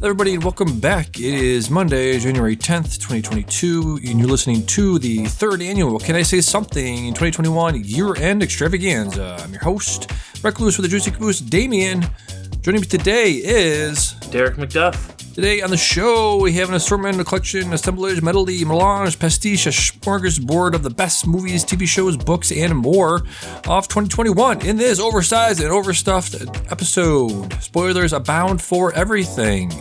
Everybody, and welcome back. It is Monday, January 10th, 2022, and you're listening to the third annual Can I Say Something in 2021 year-end extravaganza. I'm your host, Recluse with the Juicy Caboose, Damien. Joining me today is... Derick McDuff. Today on the show, we have an assortment, a collection, assemblage, medley, melange, pastiche, a smorgasbord of the best movies, TV shows, books, and more of 2021 in this oversized and overstuffed episode. Spoilers abound for everything.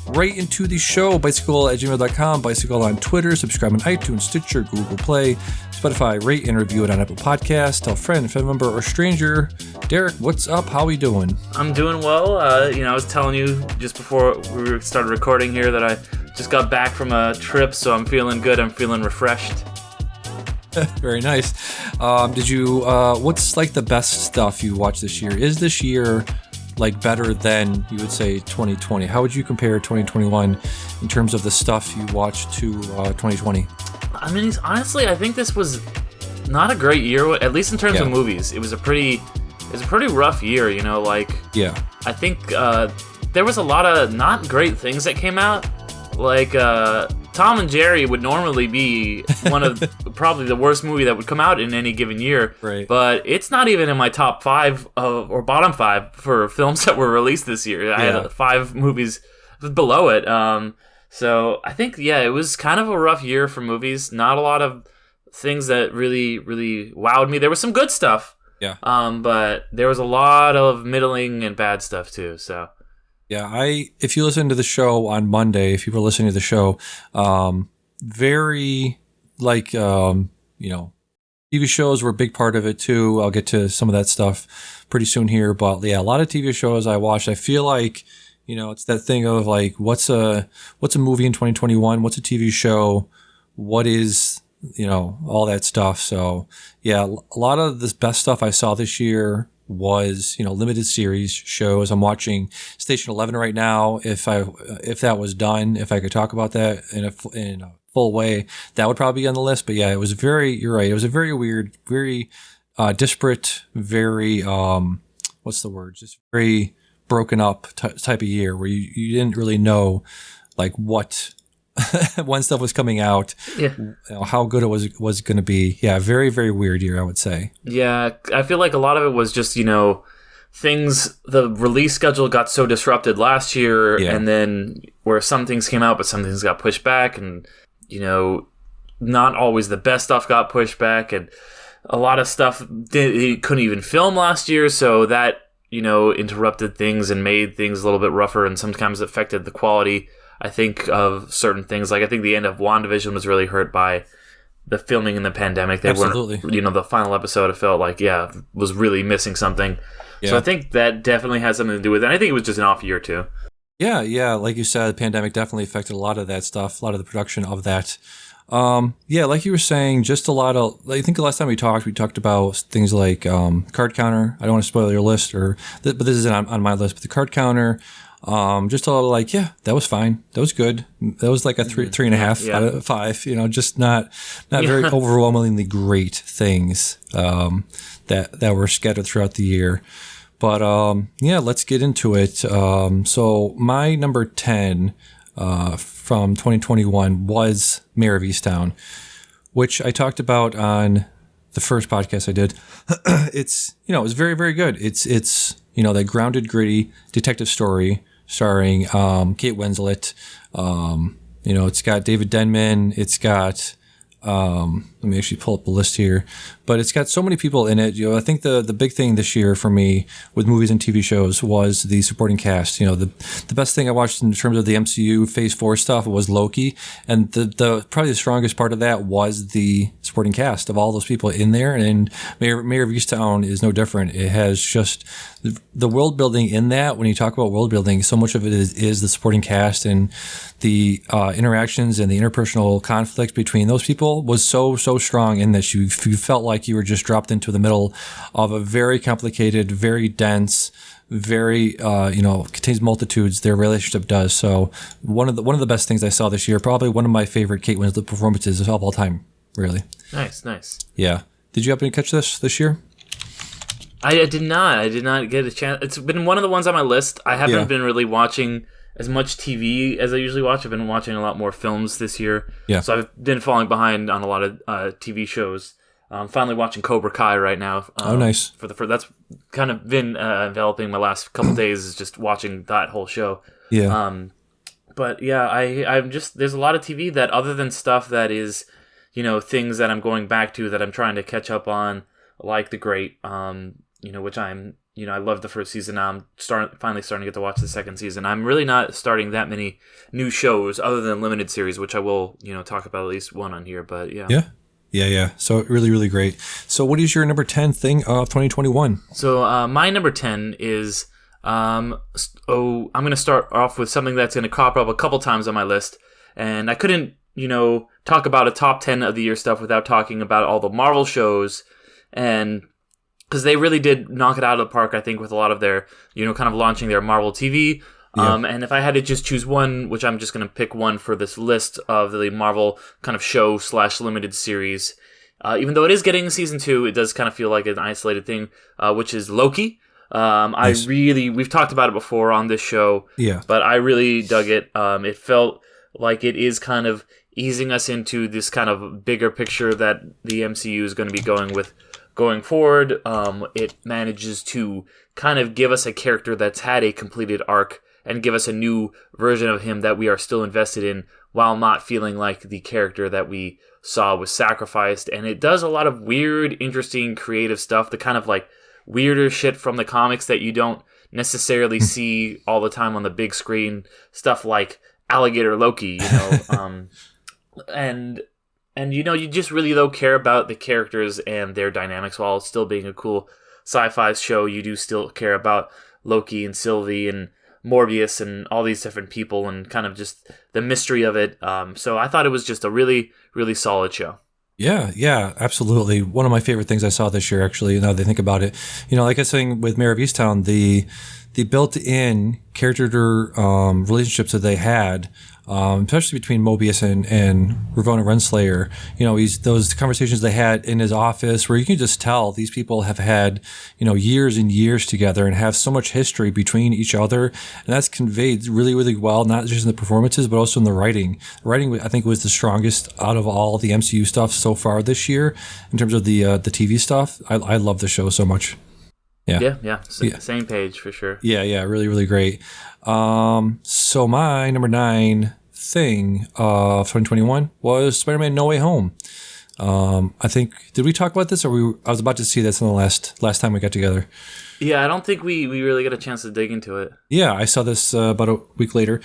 Right into the show, bicycle@gmail.com, bicycle on Twitter, subscribe on iTunes, Stitcher, Google Play, Spotify, rate and review it on Apple Podcasts, tell a friend, family member, or stranger. Derek, what's up? How are we doing? I'm doing well. I was telling you just before we started recording here that I just got back from a trip, so I'm feeling good. I'm feeling refreshed. Very nice. What's like the best stuff you watched this year? Is this year like better than you would say 2020? How would you compare 2021 in terms of the stuff you watched to 2020? I mean, honestly, I think this was not a great year, at least in terms of movies. It was a pretty rough year, Yeah. I think there was a lot of not great things that came out. Like Tom and Jerry would normally be one of probably the worst movie that would come out in any given year. Right. But it's not even in my top 5 or bottom 5 for films that were released this year. I had 5 movies below it. So I think, it was kind of a rough year for movies. Not a lot of things that really, really wowed me. There was some good stuff. Yeah. But there was a lot of middling and bad stuff too. So. Yeah, if you listen to the show on Monday, if you were listening to the show, very TV shows were a big part of it too. I'll get to some of that stuff pretty soon here, but a lot of TV shows I watched. I feel like, it's that thing of like, what's a movie in 2021? What's a TV show? What is, all that stuff. So yeah, a lot of the best stuff I saw this year was, limited series shows. I'm watching Station 11 right now. If that was done, if I could talk about that in a full way, that would probably be on the list. But yeah, you're right. It was a very weird, very disparate, very, what's the word? Just very broken up type of year where you didn't really know like what when stuff was coming out, how good it was going to be. Yeah, very, very weird year, I would say. Yeah, I feel like a lot of it was just, things, the release schedule got so disrupted last year, and then where some things came out, but some things got pushed back, and, not always the best stuff got pushed back, and a lot of stuff they couldn't even film last year, so that, interrupted things and made things a little bit rougher, and sometimes affected the quality, I think, of certain things. Like, I think the end of WandaVision was really hurt by the filming in the pandemic. They Absolutely. weren't, the final episode, it felt like, was really missing something. Yeah. So I think that definitely has something to do with it. And I think it was just an off year, too. Yeah. Like you said, the pandemic definitely affected a lot of that stuff, a lot of the production of that. Like you were saying, just a lot of, I think the last time we talked about things like card counter. I don't want to spoil your list, but this isn't on my list, but the card counter. Just a little like, that was fine. That was good. That was like a 3.5 out of 5, just not very overwhelmingly great things, that were scattered throughout the year. But, let's get into it. So my number 10, from 2021 was Mayor of Easttown, which I talked about on the first podcast I did. It was very, very good. It's that grounded, gritty detective story starring Kate Winslet. It's got David Denman. It's got let me actually pull up the list here, but it's got so many people in it. I think the big thing this year for me with movies and TV shows was the supporting cast. The best thing I watched in terms of the MCU Phase 4 stuff was Loki, and the probably the strongest part of that was the supporting cast of all those people in there. And Mayor of Easttown is no different. It has just the world building in that. When you talk about world building, so much of it is the supporting cast, and the interactions and the interpersonal conflict between those people was so strong in this. You felt like you were just dropped into the middle of a very complicated, very dense, very contains multitudes. Their relationship does. So one of the best things I saw this year, probably one of my favorite Kate Winslet performances of all time. Really nice. Yeah. Did you happen to catch this year? I did not get a chance. It's been one of the ones on my list. I haven't been really watching as much TV as I usually watch. I've been watching a lot more films this year. Yeah. So I've been falling behind on a lot of TV shows. I'm finally watching Cobra Kai right now. Oh, nice. That's kind of been enveloping my last couple days, is just watching that whole show. Yeah. But yeah, I'm just, there's a lot of TV that, other than stuff that is, things that I'm going back to that I'm trying to catch up on, like The Great, which I loved the first season. Now I'm finally starting to get to watch the second season. I'm really not starting that many new shows other than limited series, which I will, talk about at least one on here. But yeah. Yeah. So really, really great. So what is your number 10 thing of 2021? So my number 10 is, I'm going to start off with something that's going to crop up a couple times on my list. And I couldn't, talk about a top 10 of the year stuff without talking about all the Marvel shows. And because they really did knock it out of the park, I think, with a lot of their, kind of launching their Marvel TV. Yeah. And if I had to just choose one, which I'm just going to pick one for this list of the Marvel kind of show / limited series, even though it is getting season 2, it does kind of feel like an isolated thing, which is Loki. Nice. We've talked about it before on this show, but I really dug it. It felt like it is kind of easing us into this kind of bigger picture that the MCU is going to be going forward. It manages to kind of give us a character that's had a completed arc and give us a new version of him that we are still invested in, while not feeling like the character that we saw was sacrificed. And it does a lot of weird, interesting, creative stuff, the kind of like weirder shit from the comics that you don't necessarily see all the time on the big screen, stuff like Alligator Loki, and you just really though care about the characters and their dynamics. While still being a cool sci-fi show, you do still care about Loki and Sylvie and Morbius and all these different people and kind of just the mystery of it. So I thought it was just a really, really solid show. Yeah, absolutely. One of my favorite things I saw this year, actually, now that I think about it, like I was saying with Mayor of Easttown, the built-in character relationships that they had, especially between Mobius and Ravonna Renslayer, those conversations they had in his office where you can just tell these people have had, years and years together and have so much history between each other. And that's conveyed really, really well, not just in the performances, but also in the writing. The writing, I think, was the strongest out of all the MCU stuff so far this year in terms of the TV stuff. I love the show so much. Yeah. Same page for sure. Yeah, really, really great. So my number 9 thing of 2021 was Spider-Man No Way Home. I think, did we talk about this, or I was about to see this in the last time we got together. Yeah, I don't think we really got a chance to dig into it. Yeah, I saw this about a week later.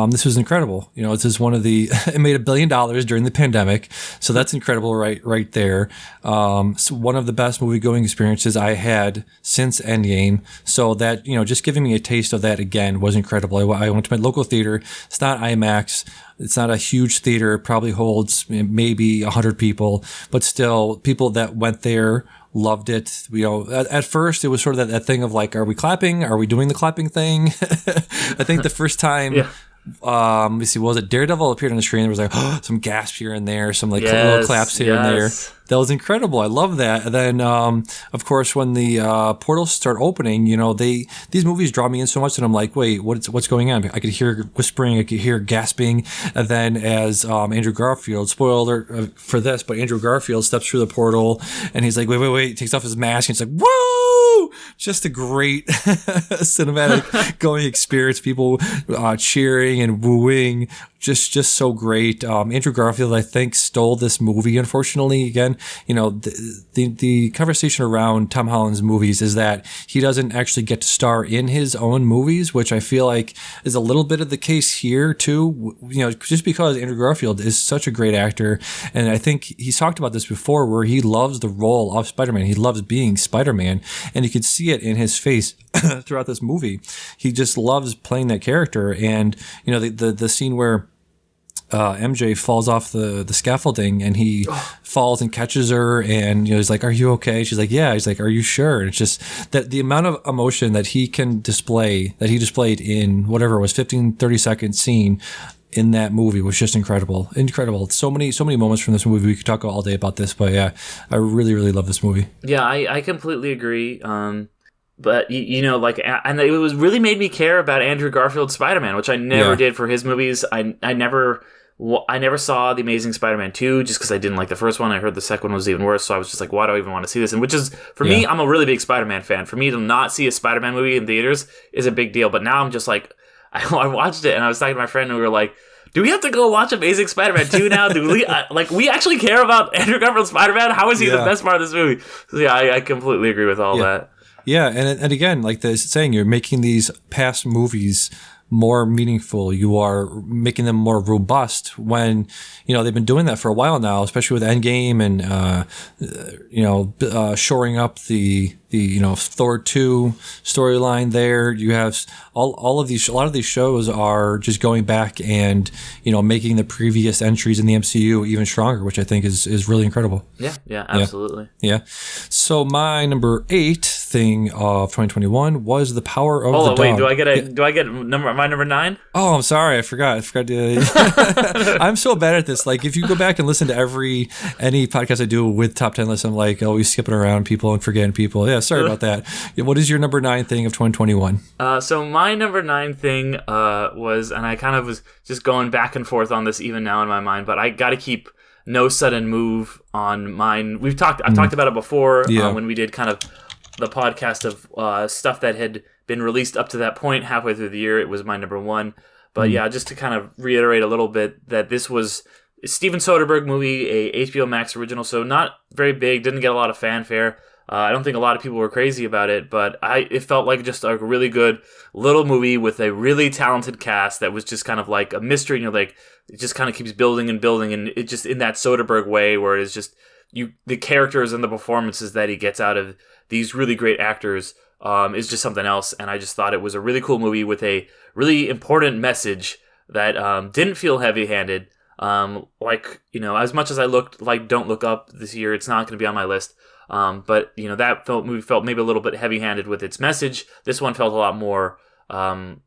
This was incredible. This is one of the, it made $1 billion during the pandemic. So that's incredible right there. So one of the best movie-going experiences I had since Endgame. So that, just giving me a taste of that again was incredible. I went to my local theater. It's not IMAX. It's not a huge theater. It probably holds maybe 100 people, but still people that went there loved it. At first it was sort of that thing of like, are we clapping? Are we doing the clapping thing? I think the first time, let me see, was it Daredevil appeared on the screen? There was like some gasps here and there, some like little claps here and there. That was incredible. I love that. And then, of course, when the portals start opening, these movies draw me in so much that I'm like, wait, what's going on? I could hear whispering, I could hear gasping. And then as Andrew Garfield, spoiler alert for this, but Andrew Garfield steps through the portal and he's like, wait, takes off his mask and he's like, whoa! Just a great cinematic going experience. People cheering and wooing. Just so great. Andrew Garfield, I think, stole this movie, unfortunately. Again, the conversation around Tom Holland's movies is that he doesn't actually get to star in his own movies, which I feel like is a little bit of the case here too. Just because Andrew Garfield is such a great actor, and I think he's talked about this before, where he loves the role of Spider-Man. He loves being Spider-Man, and you could see it in his face throughout this movie. He just loves playing that character, and the scene where MJ falls off the scaffolding and he falls and catches her, and he's like, "Are you okay?" She's like, "Yeah." He's like, "Are you sure?" And it's just that the amount of emotion that he can display, that he displayed in whatever it was 15-30 second scene in that movie was just incredible. So many moments from this movie. We could talk all day about this, but yeah, I really, really love this movie. Yeah, I completely agree. But you know, like, and it was really made me care about Andrew Garfield's Spider-Man, which I never did for his movies. I never saw The Amazing Spider-Man 2 just because I didn't like the first one. I heard the second one was even worse, so I was just like, why do I even want to see this? And which is, for me, I'm a really big Spider-Man fan. For me to not see a Spider-Man movie in theaters is a big deal. But now I'm just like, I watched it and I was talking to my friend and we were like, do we have to go watch Amazing Spider-Man 2 now? Do we we actually care about Andrew Garfield's Spider-Man? How is he the best part of this movie? So yeah, I completely agree with all that. Yeah, and again, like the saying, you're making these past movies more meaningful. You are making them more robust when, you know, they've been doing that for a while now, especially with Endgame and, shoring up the Thor 2 storyline there. You have a lot of these shows are just going back and, you know, making the previous entries in the MCU even stronger, which I think is really incredible. Yeah, absolutely. Yeah. So my number 8 thing of 2021 was The Power of the Dog. Wait, do I get my number 9? Oh, I'm sorry, I forgot to. I'm so bad at this. Like, if you go back and listen to any podcast I do with top 10 lists, I'm like always skipping around people and forgetting people. Yeah, sorry about that. What is your number 9 thing of 2021? So my number 9 thing was, and I kind of was just going back and forth on this even now in my mind, but I got to keep No Sudden Move on mine. I've talked about it before when we did kind of the podcast of stuff that had been released up to that point halfway through the year. It was my number 1. But yeah, just to kind of reiterate a little bit that this was a Steven Soderbergh movie, a HBO Max original, so not very big, didn't get a lot of fanfare. I don't think a lot of people were crazy about it, but it felt like just a really good little movie with a really talented cast that was just kind of like a mystery, and you're like, it just kind of keeps building and building, and it just in that Soderbergh way where it is just the characters and the performances that he gets out of these really great actors is just something else. And I just thought it was a really cool movie with a really important message that didn't feel heavy-handed. Like, you know, as much as I looked like Don't Look Up this year, it's not going to be on my list. But, you know, that movie felt maybe a little bit heavy-handed with its message. This one felt a lot more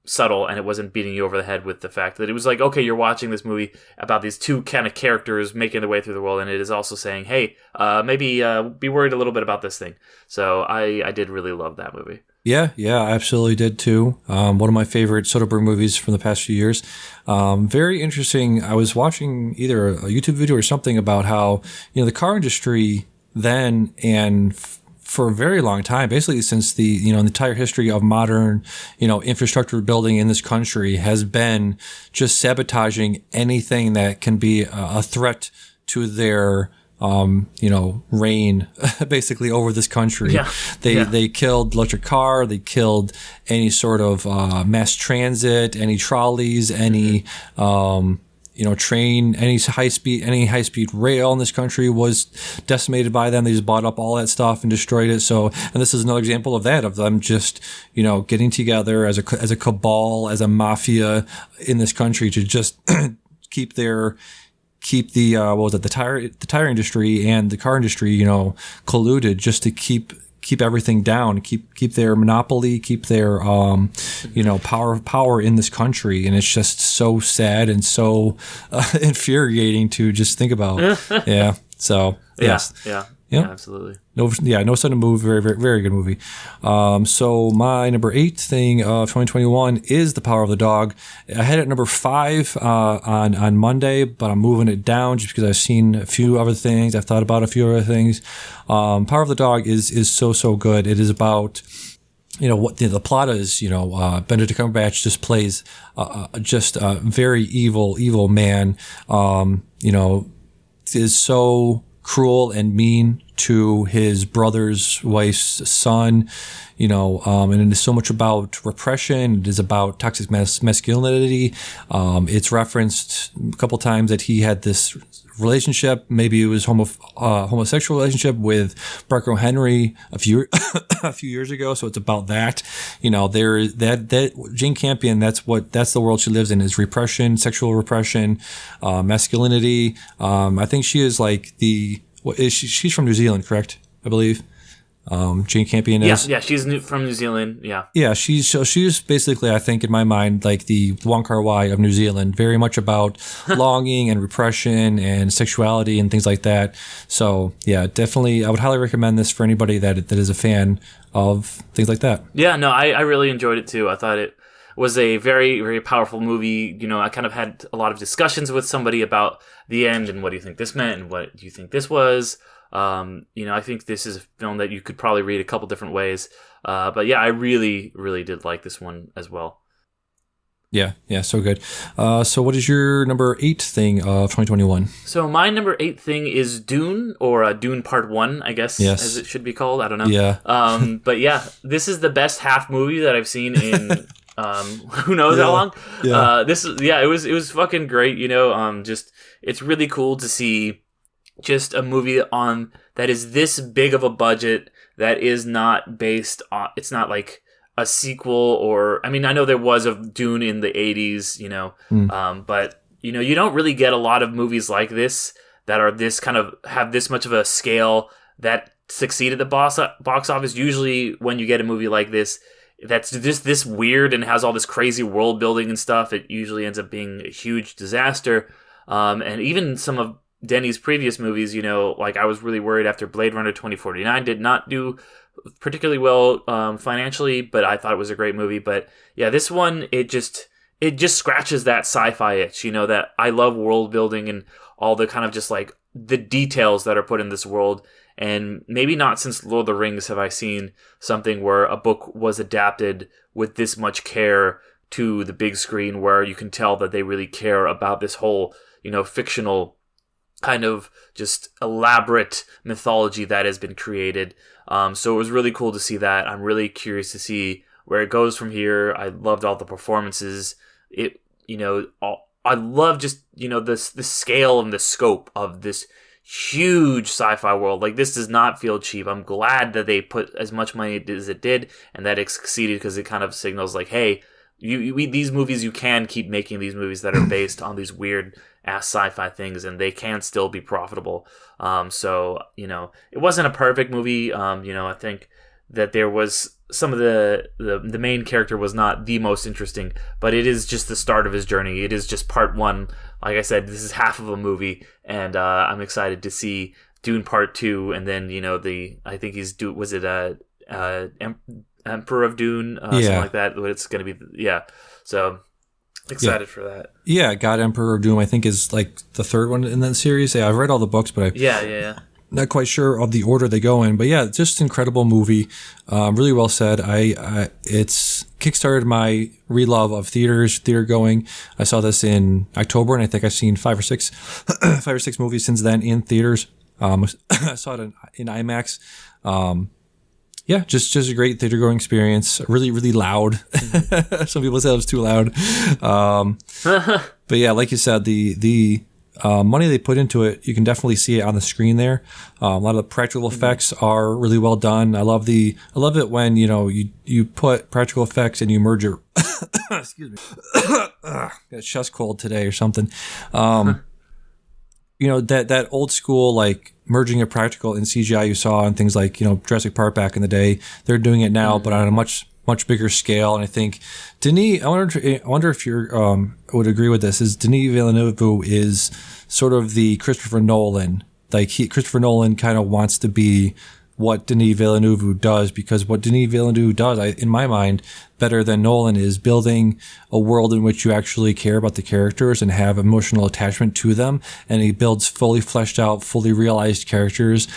subtle, and it wasn't beating you over the head with the fact that it was like, okay, you're watching this movie about these two kind of characters making their way through the world, and it is also saying, hey, maybe be worried a little bit about this thing. So I did really love that movie. Yeah, I absolutely did too. One of my favorite Soderbergh movies from the past few years. Very interesting. I was watching either a YouTube video or something about how, you know, the car industry then and for a very long time, basically since the entire history of modern, infrastructure building in this country has been just sabotaging anything that can be a threat to their reign basically over this country. They killed electric car, they killed any sort of mass transit, any trolleys, any train, any high speed rail in this country was decimated by them. They just bought up all that stuff and destroyed it. So, and this is another example of that, of them just, getting together as a cabal, as a mafia in this country to just keep the tire industry and the car industry, colluded just to keep everything down, keep their monopoly, keep their power in this country. And it's just so sad and so infuriating to just think about. Yeah. So yes. Yeah, absolutely. No Sudden Move. Very, very, very good movie. So my number 8 thing of 2021 is The Power of the Dog. I had it at number 5 on Monday, but I'm moving it down just because I've seen a few other things. I've thought about a few other things. Power of the Dog is so good. It is about, what the plot is. Benedict Cumberbatch just plays just a very evil man. Is so cruel and mean to his brother's wife's son, and it is so much about repression. It is about toxic masculinity. It's referenced a couple times that he had this relationship, maybe it was homosexual relationship with Barker Henry a few years ago. So it's about that. There is that Jane Campion. That's the world she lives in, is repression, sexual repression, masculinity. I think she is like she's from New Zealand, correct? I believe. Jane Campion is. Yeah, she's from New Zealand. Yeah. Yeah, she's basically, I think, in my mind, like the Wong Kar-wai of New Zealand, very much about longing and repression and sexuality and things like that. So yeah, definitely, I would highly recommend this for anybody that is a fan of things like that. Yeah, no, I really enjoyed it too. I thought it was a very, very powerful movie. You know, I kind of had a lot of discussions with somebody about the end and what do you think this meant and what do you think this was. You know, I think this is a film that you could probably read a couple different ways. But yeah, I really, really did like this one as well. Yeah, so good. So what is your number 8 thing of 2021? So my number 8 thing is Dune, or Dune Part 1, I guess, as it should be called. I don't know. Yeah. But yeah, this is the best half movie that I've seen in who knows how long. Yeah. It was fucking great, you know. Just it's really cool to see just a movie that is this big of a budget, that is not based on, it's not like a sequel, or I mean, I know there was a Dune in the 80s, you know, but you know, you don't really get a lot of movies like this that are this kind of have this much of a scale that succeed at the box office. Usually when you get a movie like this that's just this weird and has all this crazy world building and stuff, it usually ends up being a huge disaster. And even some of Denny's previous movies, you know, like I was really worried after Blade Runner 2049 did not do particularly well financially, but I thought it was a great movie. But yeah, this one, it just scratches that sci-fi itch, you know, that I love world building and all the kind of just like the details that are put in this world. And maybe not since Lord of the Rings have I seen something where a book was adapted with this much care to the big screen, where you can tell that they really care about this whole, you know, fictional kind of just elaborate mythology that has been created. So it was really cool to see that. I'm really curious to see where it goes from here. I loved all the performances. I love just, you know, the scale and the scope of this huge sci-fi world. Like, this does not feel cheap. I'm glad that they put as much money as it did and that it succeeded, because it kind of signals like, hey, these movies, you can keep making these movies that are based on these weird ass sci-fi things, and they can still be profitable. So, you know, it wasn't a perfect movie. You know, I think that there was some of the main character was not the most interesting, but it is just the start of his journey. It is just part 1. Like I said, this is half of a movie, and I'm excited to see Dune Part 2, and then, you know, I think was it Emperor of Dune, something like that. What it's going to be, So excited for that. Yeah, God Emperor of Doom, I think, is like the 3rd one in that series. Yeah, I've read all the books, but yeah. Not quite sure of the order they go in. But yeah, just incredible movie. Really well said. It's kickstarted my relove of theater going. I saw this in October, and I think I've seen 5 or 6 movies since then in theaters. I saw it in IMAX. Yeah, just a great theater going experience. Really, really loud. Some people say it was too loud. But yeah, like you said, the money they put into it, you can definitely see it on the screen there. A lot of the practical effects are really well done. I love it when, you know, you put practical effects and you merge it. Excuse me. Got a chest cold today or something. You know, that old school, like, merging of practical and CGI you saw on things like, you know, Jurassic Park back in the day. They're doing it now, but on a much bigger scale. And I think Denis, I wonder if you would agree with this, is Denis Villeneuve is sort of the Christopher Nolan. Like, Christopher Nolan kind of wants to be what Denis Villeneuve does, because what Denis Villeneuve does, in my mind, better than Nolan, is building a world in which you actually care about the characters and have emotional attachment to them. And he builds fully fleshed out, fully realized characters.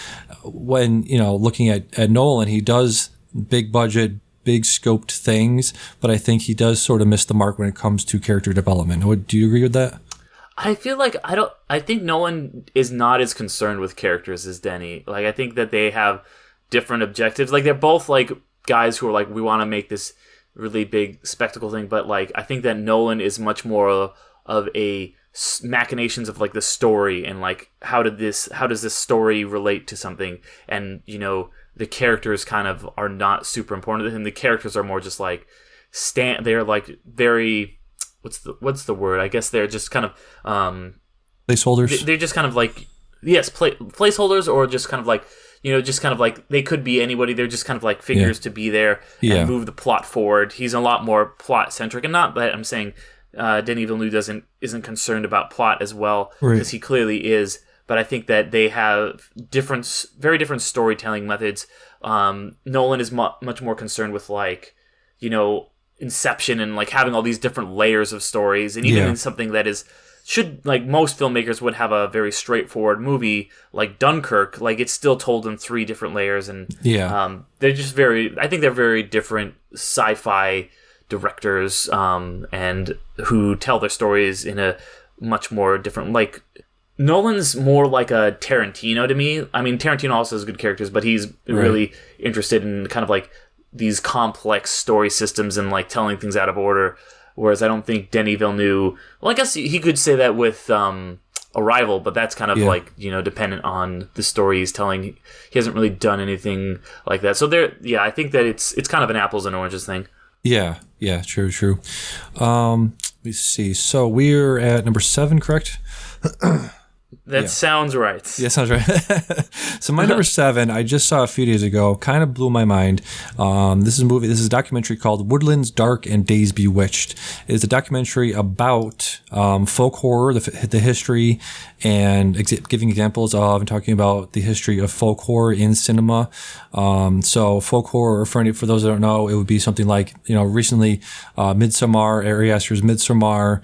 When, you know, looking at Nolan, he does big budget, big scoped things, but I think he does sort of miss the mark when it comes to character development. Do you agree with that? I feel like I think Nolan is not as concerned with characters as Denny. Like, I think that they have different objectives. Like, they're both like guys who are like, we want to make this really big spectacle thing, but like, I think that Nolan is much more of a machinations of like the story, and like, how does this story relate to something, and, you know, the characters kind of are not super important to him. The characters are more just like they're like very, what's the word? I guess they're just kind of placeholders. They're just kind of like, yes, placeholders, or just kind of like, just kind of like they could be anybody. They're just kind of like figures to be there and move the plot forward. He's a lot more plot centric, and not that I'm saying Denis Villeneuve isn't concerned about plot as well, because he clearly is. But I think that they have very different storytelling methods. Nolan is much more concerned with like, Inception and like having all these different layers of stories, and even in something that should like most filmmakers would have a very straightforward movie like Dunkirk, like it's still told in 3 different layers, and they're just I think they're very different sci-fi directors, and who tell their stories in a much more different, like Nolan's more like a Tarantino to me. I mean, Tarantino also has good characters, but he's really interested in kind of like these complex story systems and like telling things out of order. Whereas I don't think Denis Villeneuve, well, I guess he could say that with Arrival, but that's kind of like, dependent on the story he's telling. He hasn't really done anything like that. So I think that it's kind of an apples and oranges thing. Yeah, true. Let me see. So we're at number 7, correct? That sounds right. Yeah, sounds right. So my number 7, I just saw a few days ago, kind of blew my mind. This is a documentary called Woodlands Dark and Days Bewitched. It's a documentary about folk horror, the history, and giving examples of and talking about the history of folk horror in cinema. So folk horror, for those that don't know, it would be something like, recently Midsommar, Ari Aster's Midsommar.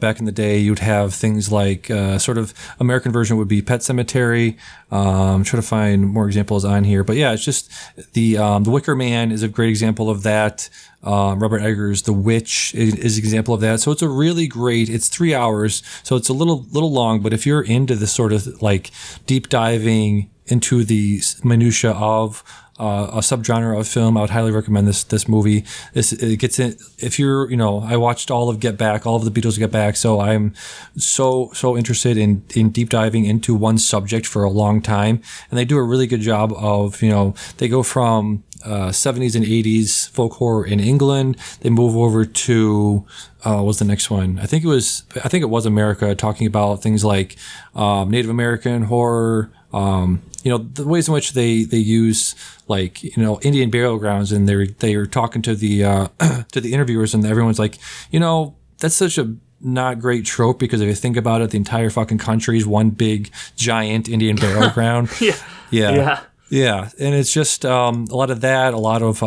Back in the day, you'd have things like sort of American version would be Pet Sematary. I'm trying to find more examples on here, but yeah, it's just the Wicker Man is a great example of that. Robert Eggers' The Witch is an example of that. So it's a really great. It's 3 hours, so it's a little long. But if you're into this sort of like deep diving into the minutia of a subgenre of film, I would highly recommend this movie. It gets in. If you're, I watched all of Get Back, all of the Beatles Get Back, so I'm so interested in deep diving into one subject for a long time, and they do a really good job of, they go from 70s and 80s folk horror in England. They move over to what was the next one? I think it was America, talking about things like Native American horror. The ways in which they use like, Indian burial grounds, and they're talking to the to the interviewers, and everyone's like, that's such a not great trope, because if you think about it, the entire fucking country is one big giant Indian burial ground. Yeah. And it's just a lot of that, a lot of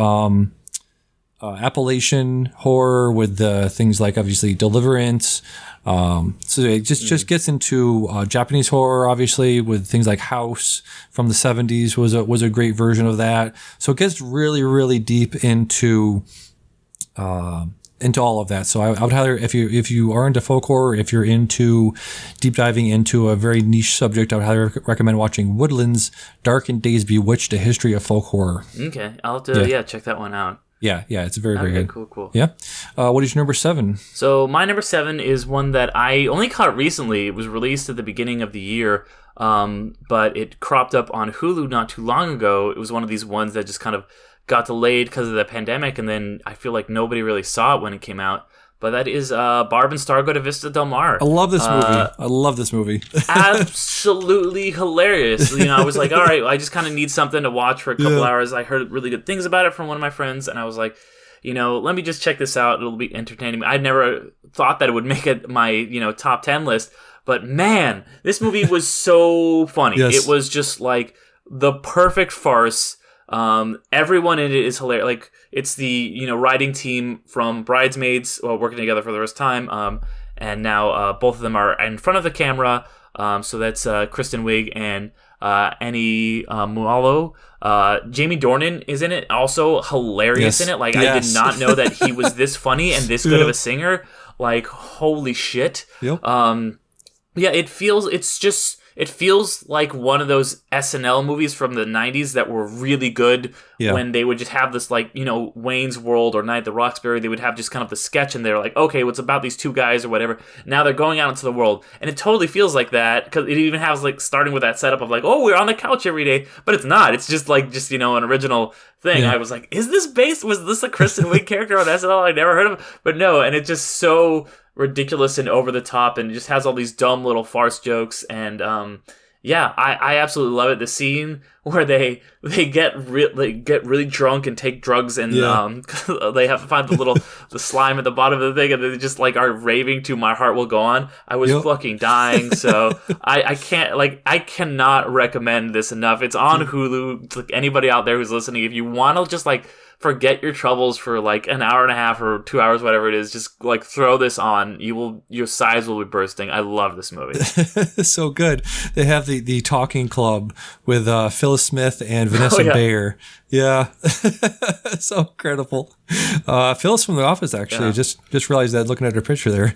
Appalachian horror with things like obviously Deliverance. So it just gets into Japanese horror, obviously, with things like House from the 70s was a great version of that. So it gets really, really deep into all of that. So I would highly, if you are into folk horror, if you're into deep diving into a very niche subject, I would highly recommend watching Woodlands Dark and Days Bewitched: A History of Folk Horror. Okay, I'll have to check that one out. Yeah, it's very, very good. Cool. Yeah. What is your number 7? So my number 7 is one that I only caught recently. It was released at the beginning of the year, but it cropped up on Hulu not too long ago. It was one of these ones that just kind of got delayed because of the pandemic, and then I feel like nobody really saw it when it came out. But that is Barb and Star Go to Vista Del Mar. I love this movie. Absolutely hilarious. I was like, all right, I just kind of need something to watch for a couple hours. I heard really good things about it from one of my friends, and I was like, let me just check this out. It'll be entertaining. I'd never thought that it would make it my, top 10 list. But man, this movie was so funny. Yes. It was just like the perfect farce. Everyone in it is hilarious. Like, it's the writing team from Bridesmaids, working together for the first time, and now both of them are in front of the camera. So that's Kristen Wiig and Annie Mualo. Jamie Dornan is in it, also hilarious in it. Like, I did not know that he was this funny and this good of a singer. Like, holy shit. Yep. It feels like one of those SNL movies from the 90s that were really good when they would just have this, like, Wayne's World or Night at the Roxbury. They would have just kind of the sketch, and they're like, okay, what's about these two guys or whatever. Now they're going out into the world. And it totally feels like that, because it even has, like, starting with that setup of, like, oh, we're on the couch every day. But it's not. It's just, like, an original thing. Yeah. I was like, was this a Kristen Wiig character on SNL I never heard of? But no, and it's just so ridiculous and over the top, and it just has all these dumb little farce jokes, and Yeah, I absolutely love it. The scene where they get really drunk and take drugs, and they have to find the slime at the bottom of the thing, and they just like are raving to "My Heart Will Go On." I was fucking dying. So I cannot recommend this enough. It's on Hulu. Like anybody out there who's listening, if you want to just like forget your troubles for like an hour and a half or 2 hours, whatever it is, just like throw this on. Your sides will be bursting. I love this movie. So good. They have the talking club with Phyllis Smith and Vanessa Bayer. Yeah. So incredible. Phyllis from The Office, actually. Just realized that looking at her picture there.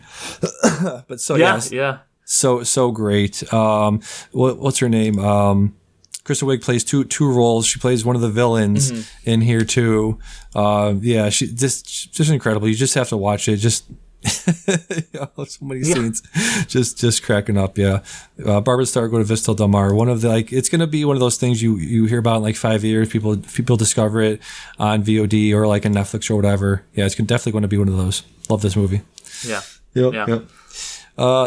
But so yeah. So great. What's her name? Kristen Wiig plays two roles. She plays one of the villains in here too. She just incredible. You just have to watch it. Just so many scenes, just cracking up. Yeah, Barbara Starr, Go to Vista Del Mar. One of the it's going to be one of those things you hear about in like 5 years. People discover it on VOD or like on Netflix or whatever. Yeah, it's definitely going to be one of those. Love this movie. Yeah. Yep.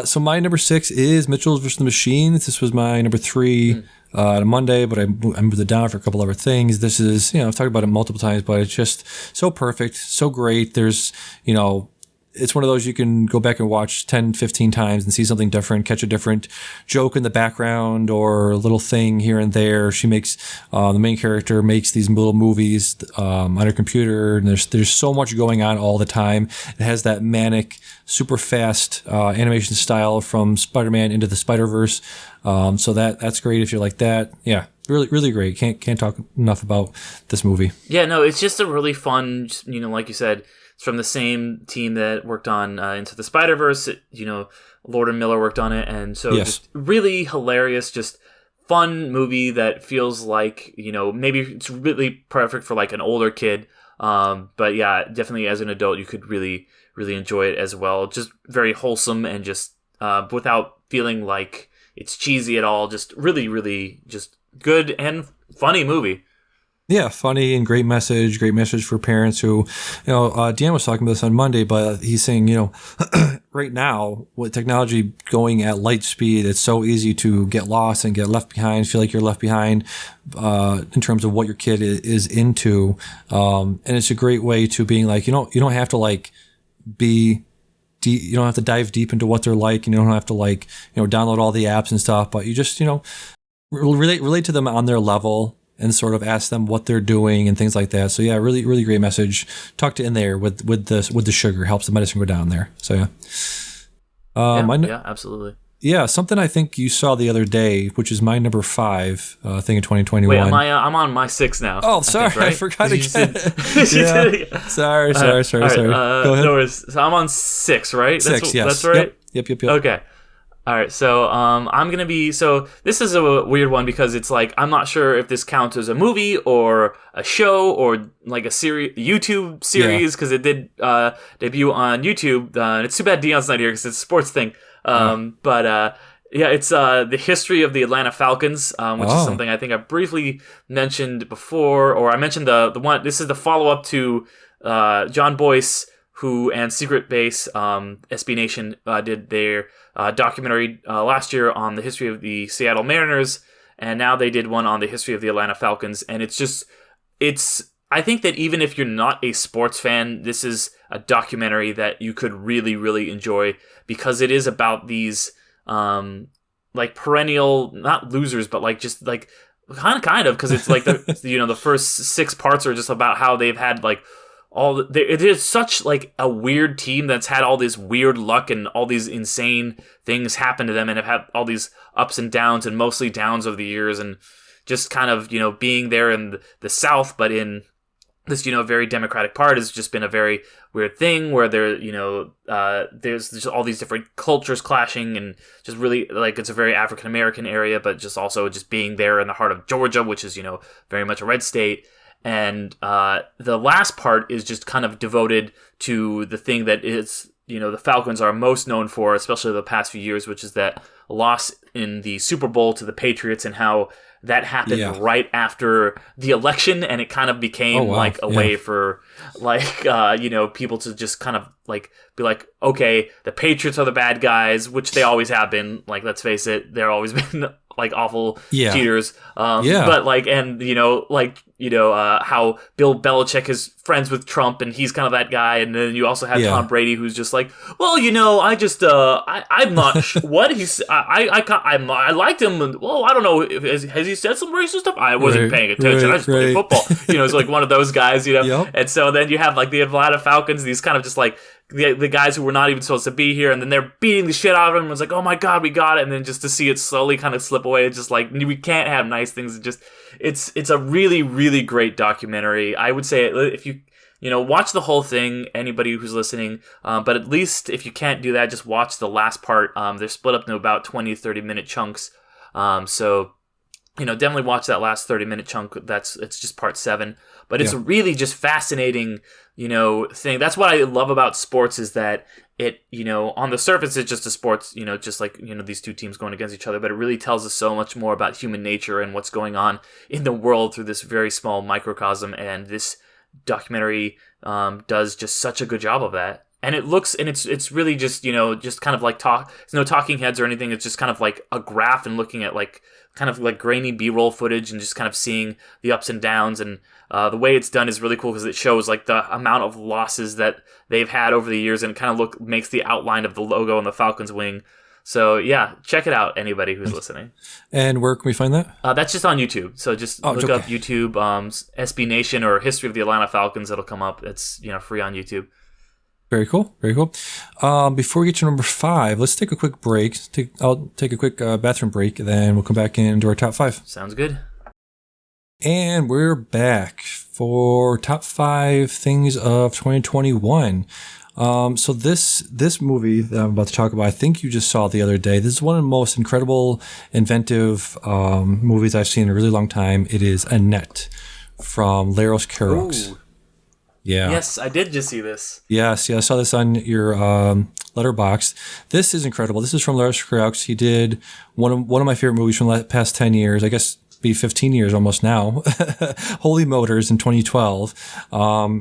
So my number 6 is Mitchell's vs. the Machines. This was my number 3 on Monday, but I moved it down for a couple other things. This is, I've talked about it multiple times, but it's just so perfect, so great. There's, it's one of those you can go back and watch 10, 15 times and see something different, catch a different joke in the background or a little thing here and there. She makes, the main character makes these little movies on her computer, and there's so much going on all the time. It has that manic, super fast animation style from Spider-Man into the Spider-Verse. So that's great if you're like that. Yeah, really, really great. Can't talk enough about this movie. Yeah, no, it's just a really fun, like you said, it's from the same team that worked on Into the Spider-Verse. Lord and Miller worked on it, and so just really hilarious, just fun movie that feels like, maybe it's really perfect for like an older kid. But yeah, definitely as an adult, you could really, really enjoy it as well. Just very wholesome and just without feeling like it's cheesy at all. Just really, really just good and funny movie. Yeah, funny and great message for parents who, Dan was talking about this on Monday, but he's saying, right now with technology going at light speed, it's so easy to get lost and get left behind, feel like you're left behind in terms of what your kid is into. And it's a great way to being like, you don't have to like be deep, you don't have to dive deep into what they're like, and you don't have to like, download all the apps and stuff, but you just, relate to them on their level and sort of ask them what they're doing and things like that. So yeah, really, really great message tucked in there with the sugar, helps the medicine go down there. So yeah. Yeah, absolutely. Yeah, something I think you saw the other day, which is my number 5 thing in 2021. Wait, I'm on my 6 now. Oh, sorry, I forgot again. Sorry. Go ahead. No worries. So I'm on 6, right? 6, yes. That's right? Yep. Okay. All right, so I'm going to be... So this is a weird one because it's like, I'm not sure if this counts as a movie or a show or like a YouTube series, because it did debut on YouTube. It's too bad Dion's not here because it's a sports thing. But it's the history of the Atlanta Falcons, which is something I think I briefly mentioned before, or I mentioned the one... This is the follow-up to John Boyce, and Secret Base, SB Nation did their documentary last year on the history of the Seattle Mariners, and now they did one on the history of the Atlanta Falcons, and I think that even if you're not a sports fan, this is a documentary that you could really, really enjoy, because it is about these like perennial, not losers, but like just like kind of, because it's like the first 6 parts are just about how they've had like it is such like a weird team that's had all this weird luck and all these insane things happen to them, and have had all these ups and downs, and mostly downs over the years, and just kind of being there in the South, but in this very democratic part has just been a very weird thing where there's just all these different cultures clashing, and just really like it's a very African American area, but just also just being there in the heart of Georgia, which is very much a red state. And the last part is just kind of devoted to the thing that is, the Falcons are most known for, especially the past few years, which is that loss in the Super Bowl to the Patriots, and how that happened right after the election, and it kind of became a way for people to just kind of like be like, okay, the Patriots are the bad guys, which they always have been. Like, let's face it, they're always been like awful Yeah. cheaters. Yeah. But like, and how Bill Belichick is friends with Trump, and he's kind of that guy. And then you also have Tom Brady, who's just like, well, I just I'm not what he's I liked him. And, well, I don't know. Has he said some racist stuff? I wasn't paying attention. I just played football. It's like one of those guys. Yep. And so then you have like the Atlanta Falcons, these kind of just like the guys who were not even supposed to be here, and then they're beating the shit out of him. It's like, oh my god, we got it. And then just to see it slowly kind of slip away, it's just like, we can't have nice things. It's a really, really great documentary. I would say if you watch the whole thing, anybody who's listening, but at least if you can't do that, just watch the last part. They're split up into about 20-30 minute chunks. So definitely watch that last 30-minute chunk. It's just part 7, but it's a really just fascinating, thing. That's what I love about sports, is that it, on the surface, it's just a sports, just like, these two teams going against each other, but it really tells us so much more about human nature and what's going on in the world through this very small microcosm. And this documentary does just such a good job of that. And it's really just, just kind of like there's no talking heads or anything. It's just kind of like a graph and looking at like kind of like grainy B-roll footage and just kind of seeing the ups and downs. And the way it's done is really cool because it shows like the amount of losses that they've had over the years, and it kind of makes the outline of the logo on the Falcons wing. So yeah, check it out, anybody who's listening. And where can we find that? That's just on YouTube. So just look up YouTube, SB Nation or History of the Atlanta Falcons. It'll come up. It's free on YouTube. Very cool. Very cool. Before we get to number 5, let's take a quick break. I'll take a quick bathroom break, then we'll come back into our top 5. Sounds good. And we're back for top 5 things of 2021. So this movie that I'm about to talk about, I think you just saw it the other day. This is one of the most incredible, inventive movies I've seen in a really long time. It is Annette from Leros Carax. Ooh. Yeah. Yes, I did just see this. Yes, I saw this on your letterbox. This is incredible. This is from Derick McDuff. He did one of my favorite movies from the past 10 years. I guess be 15 years almost now. Holy Motors in 2012.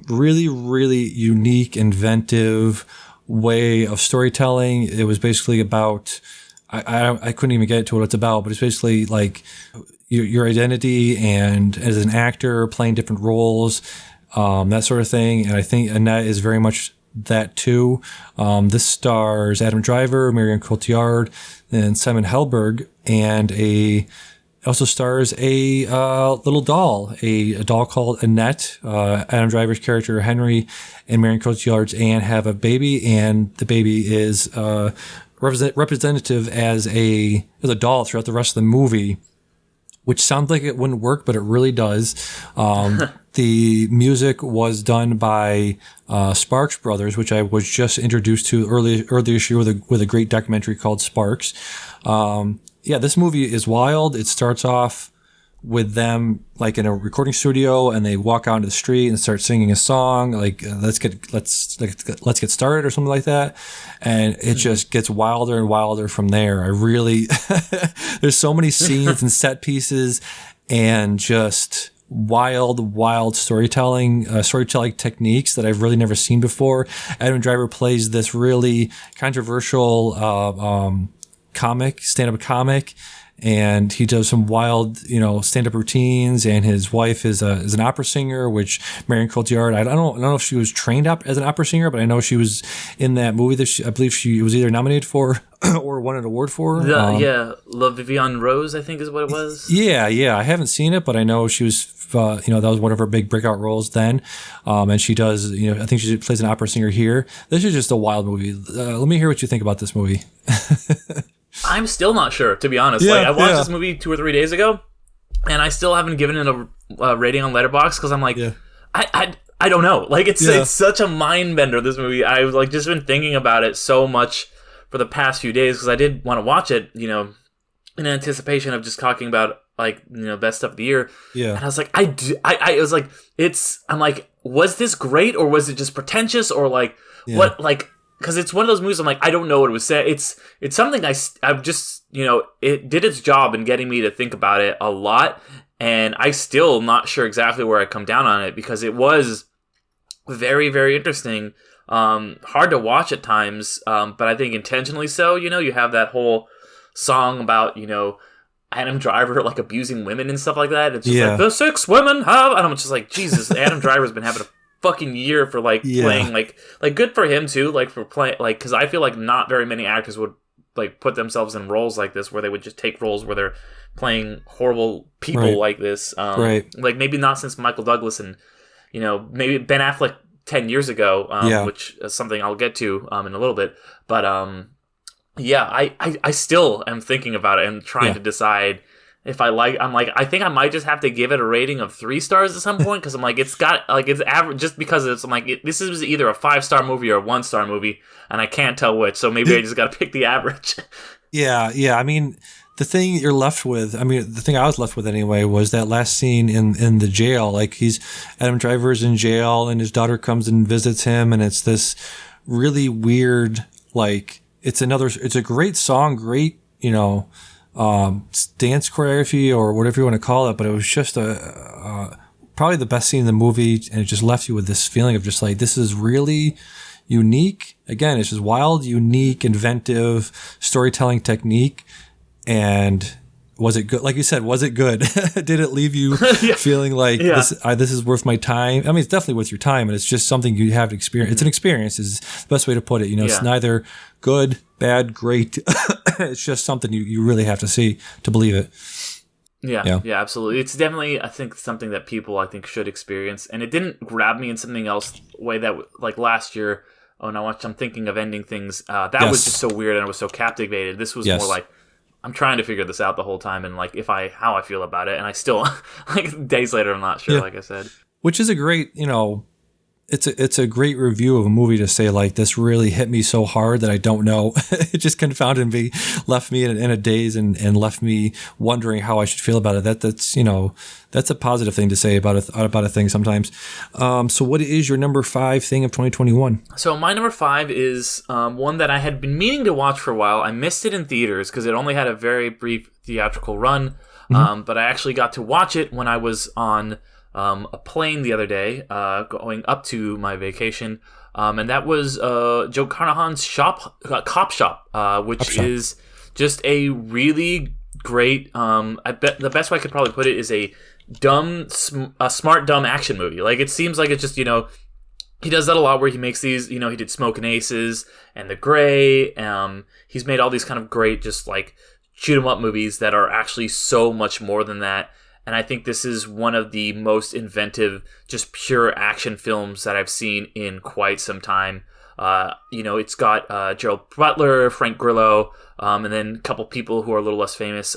Really, really unique, inventive way of storytelling. It was basically about, I couldn't even get into what it's about, but it's basically like your identity and as an actor playing different roles. That sort of thing. And I think Annette is very much that too. This stars Adam Driver, Marion Cotillard, and Simon Helberg, and also stars a little doll, a doll called Annette. Adam Driver's character Henry and Marion Cotillard's Anne have a baby, and the baby is representative as a doll throughout the rest of the movie, which sounds like it wouldn't work, but it really does. The music was done by Sparks Brothers, which I was just introduced to earlier this year with a great documentary called Sparks. This movie is wild. It starts off with them like in a recording studio, and they walk out into the street and start singing a song like let's get started or something like that, and it just gets wilder and wilder from there. I really there's so many scenes and set pieces and just wild storytelling techniques that I've really never seen before. Adam Driver plays this really controversial stand-up comic, and he does some wild, stand-up routines. And his wife is an opera singer, which Marion Cotillard. I don't know if she was trained up as an opera singer, but I know she was in that movie that I believe she was either nominated for or won an award for. La Vivienne Rose, I think is what it was. Yeah. I haven't seen it, but I know she was. That was one of her big breakout roles then. And she does. I think she plays an opera singer here. This is just a wild movie. Let me hear what you think about this movie. I'm still not sure, to be honest. I watched this movie 2 or 3 days ago, and I still haven't given it a rating on Letterboxd because I'm like, I don't know. It's such a mind bender, this movie. I've just been thinking about it so much for the past few days because I did want to watch it, in anticipation of just talking about best stuff of the year. Yeah. And I was like, I was like, I'm like, was this great or was it just pretentious or what because it's one of those movies I'm like, I don't know what it was saying. It's something I've just, it did its job in getting me to think about it a lot. And I still not sure exactly where I come down on it because it was very, very interesting. Hard to watch at times, but I think intentionally so. You have that whole song about, Adam Driver like abusing women and stuff like that. It's just like the 6 women have, and I'm just like, Jesus, Adam Driver's been having a fucking year for like playing like good for him too, like for playing like, because I feel like not very many actors would like put themselves in roles like this where they would just take roles where they're playing horrible people like this. Like maybe not since Michael Douglas and maybe Ben Affleck 10 years ago, which is something I'll get to in a little bit, but I still am thinking about it and trying to decide if I think I might just have to give it a rating of 3 stars at some point, because I'm like, it's got like it's average, just because I'm like, this is either a 5-star movie or a 1-star movie, and I can't tell which, so maybe I just got to pick the average. Yeah. I mean, the thing you're left with, the thing I was left with anyway, was that last scene in the jail. Like, Adam Driver's in jail, and his daughter comes and visits him, and it's this really weird, like, it's a great song, great, dance choreography or whatever you want to call it, but it was just probably the best scene in the movie, and it just left you with this feeling of just like, this is really unique. Again, it's just wild, unique, inventive storytelling technique. And was it good? Like you said, was it good? Did it leave you feeling like this is worth my time? I mean, it's definitely worth your time, and it's just something you have to experience. It's an experience is the best way to put it. It's neither good, bad, great. It's just something you really have to see to believe it. Yeah, absolutely. It's definitely, I think, something that people, I think, should experience. And it didn't grab me in something else way that, like last year, when I watched I'm Thinking of Ending Things, that was just so weird and I was so captivated. This was more like, I'm trying to figure this out the whole time, and like how I feel about it, and I still like days later I'm not sure. Like I said, which is a great, it's a great review of a movie to say like, this really hit me so hard that I don't know. It just confounded me, left me in a daze, and left me wondering how I should feel about it. That's a positive thing to say about a thing sometimes. So what is your number 5 thing of 2021? So my number 5 is one that I had been meaning to watch for a while. I missed it in theaters because it only had a very brief theatrical run, but I actually got to watch it when I was on a plane the other day, going up to my vacation, and that was Joe Carnahan's Cop Shop, which is just a really great. I bet the best way I could probably put it is a smart dumb action movie. Like, it seems like it's just he does that a lot where he makes these. He did Smokin' Aces and The Gray. He's made all these kind of great just like shoot 'em up movies that are actually so much more than that. And I think this is one of the most inventive, just pure action films that I've seen in quite some time. It's got Gerald Butler, Frank Grillo, and then a couple people who are a little less famous.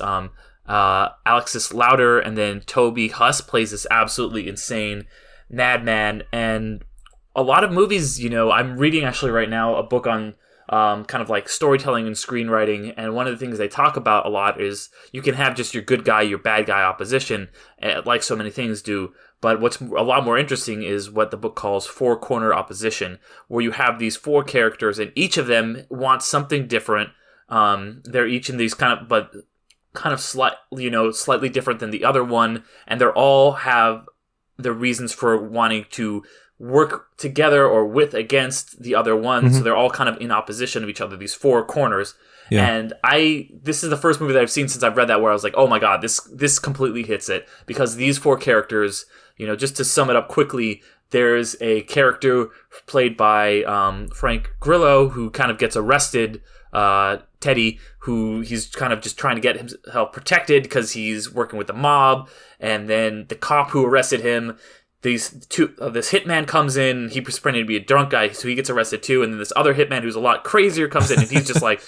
Alexis Louder, and then Toby Huss plays this absolutely insane madman. And a lot of movies, I'm reading actually right now a book on kind of like storytelling and screenwriting, and one of the things they talk about a lot is you can have just your good guy, your bad guy opposition, like so many things do, but what's a lot more interesting is what the book calls 4-corner opposition, where you have these 4 characters and each of them wants something different. They're each in these kind of slightly different than the other one, and they all have the reasons for wanting to work together or against the other one. So they're all kind of in opposition of each other, these 4 corners. And this is the first movie that I've seen since I've read that where I was like, oh my god, this completely hits it, because these 4 characters, just to sum it up quickly, there's a character played by Frank Grillo who kind of gets arrested, Teddy, who he's kind of just trying to get himself protected because he's working with the mob, and then the cop who arrested him, this hitman comes in, he pretended to be a drunk guy, so he gets arrested too, and then this other hitman who's a lot crazier comes in, and he's just like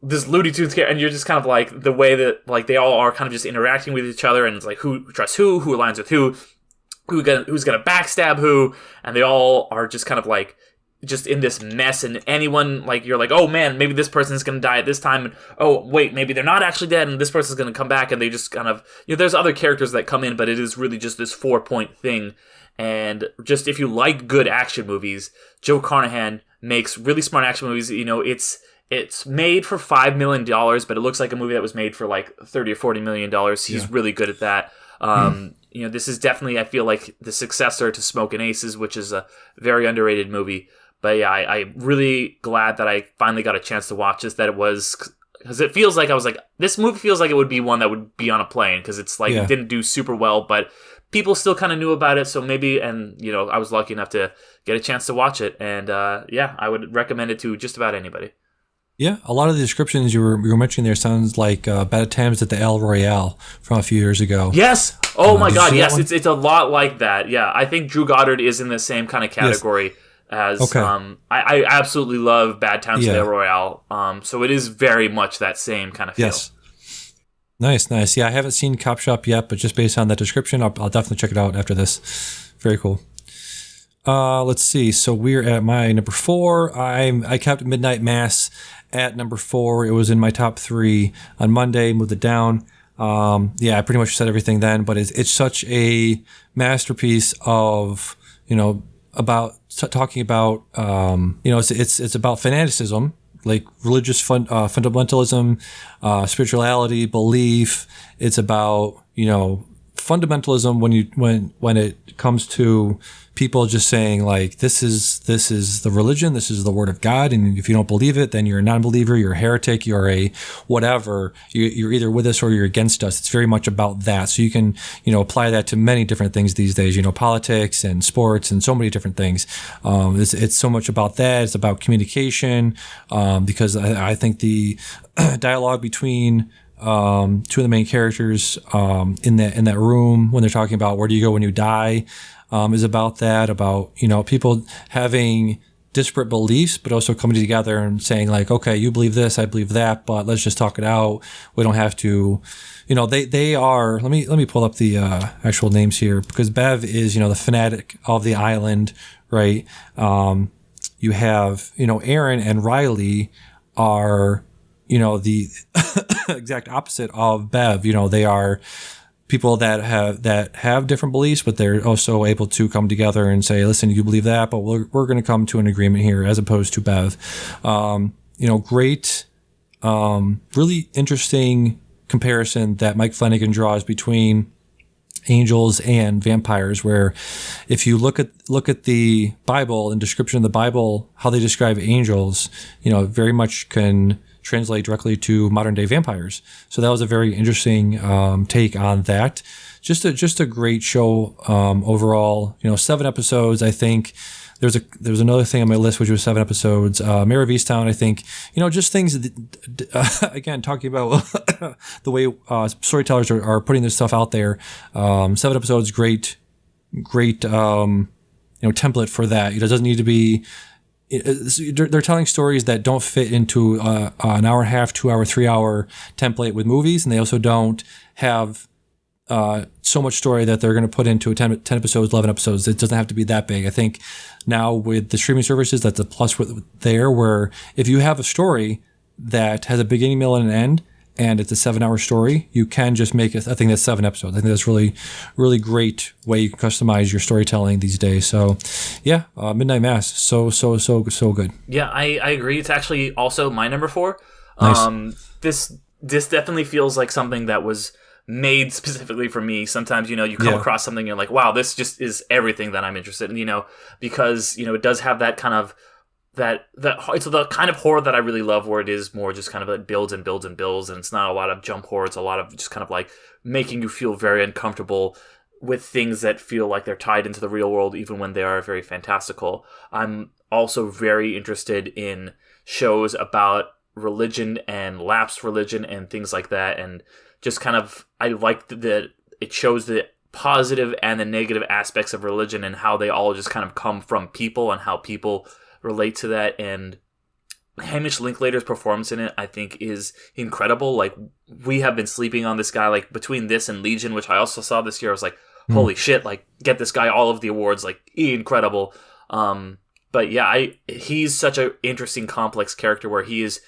this Looney Tunes character, and you're just kind of like, the way that like they all are kind of just interacting with each other, and it's like who trusts who aligns with who's gonna backstab who, and they all are just kind of like just in this mess, and anyone, like, you're like, oh man, maybe this person's gonna die at this time, and oh wait, maybe they're not actually dead, and this person's gonna come back, and they just kind of, there's other characters that come in, but it is really just this 4-point thing. And just, if you like good action movies, Joe Carnahan makes really smart action movies. It's made for $5 million, but it looks like a movie that was made for like $30 or $40 million. He's really good at that. This is definitely, I feel like, the successor to Smokin' Aces, which is a very underrated movie. But yeah, I'm really glad that I finally got a chance to watch this, that it was because it feels like I was like, this movie feels like it would be one that would be on a plane, because it's like it didn't do super well, but people still kind of knew about it. So maybe, and I was lucky enough to get a chance to watch it, and I would recommend it to just about anybody. Yeah, a lot of the descriptions you were mentioning there sounds like Bad Attempts at the El Royale from a few years ago. Yes. Oh my God. Yes, it's a lot like that. Yeah, I think Drew Goddard is in the same kind of category as. I absolutely love Bad Attempts at El Royale. So it is very much that same kind of feel. Yes. Nice. Yeah, I haven't seen Cop Shop yet, but just based on that description, I'll definitely check it out after this. Very cool. Let's see. So we're at my number 4. I kept Midnight Mass at number 4. It was in my top 3 on Monday. Moved it down. I pretty much said everything then, but it's such a masterpiece of about talking about it's about fanaticism, like religious fundamentalism, spirituality, belief. It's about fundamentalism when it comes to people just saying like this is the religion, this is the word of God, and if you don't believe it, then you're a non-believer, you're a heretic, you're a whatever. You're either with us or you're against us. It's very much about that. So you can apply that to many different things these days. Politics and sports and so many different things. It's so much about that. It's about communication, because I think the dialogue between two of the main characters in that room when they're talking about where do you go when you die, is about that, about people having disparate beliefs but also coming together and saying like, okay, you believe this, I believe that, but let's just talk it out. We don't have to, they are, let me pull up the actual names here, because Bev is the fanatic of the island, right? You have Aaron and Riley are the exact opposite of Bev. They are people that have different beliefs, but they're also able to come together and say, listen, you believe that, but we're going to come to an agreement here, as opposed to Bev. Great, really interesting comparison that Mike Flanagan draws between angels and vampires, where if you look at the Bible and description of the Bible, how they describe angels, very much can translate directly to modern day vampires. So that was a very interesting take on that. Just a great show overall. 7 episodes. I think there's another thing on my list which was 7 episodes. Mayor of Easttown. I think just things again talking about the way storytellers are putting this stuff out there. 7 episodes. Great template for that. It doesn't need to be. They're telling stories that don't fit into an hour and a half, 2 hour, 3 hour template with movies, and they also don't have so much story that they're going to put into a 10 episodes, 11 episodes. It doesn't have to be that big. I think now with the streaming services, that's a plus there, where if you have a story that has a beginning, middle, and an end, and it's a 7-hour story, you can just make it. I think that's 7 episodes. I think that's really, really great way you can customize your storytelling these days. So, yeah, Midnight Mass, so good. Yeah, I agree. It's actually also my number 4. Nice. This definitely feels like something that was made specifically for me. Sometimes you come across something and you're like, wow, this just is everything that I'm interested in. Because it does have that kind of. That it's the kind of horror that I really love, where it is more just kind of like builds and builds and builds, and it's not a lot of jump horror. It's a lot of just kind of like making you feel very uncomfortable with things that feel like they're tied into the real world, even when they are very fantastical. I'm also very interested in shows about religion and lapsed religion and things like that, and just kind of I like that it shows the positive and the negative aspects of religion and how they all just kind of come from people and how people relate to that. And Hamish Linklater's performance in it, I think, is incredible. Like, we have been sleeping on this guy, like, between this and Legion, which I also saw this year. I was like, holy shit, like, get this guy all of the awards, like, incredible. But yeah, he's such an interesting, complex character, where he is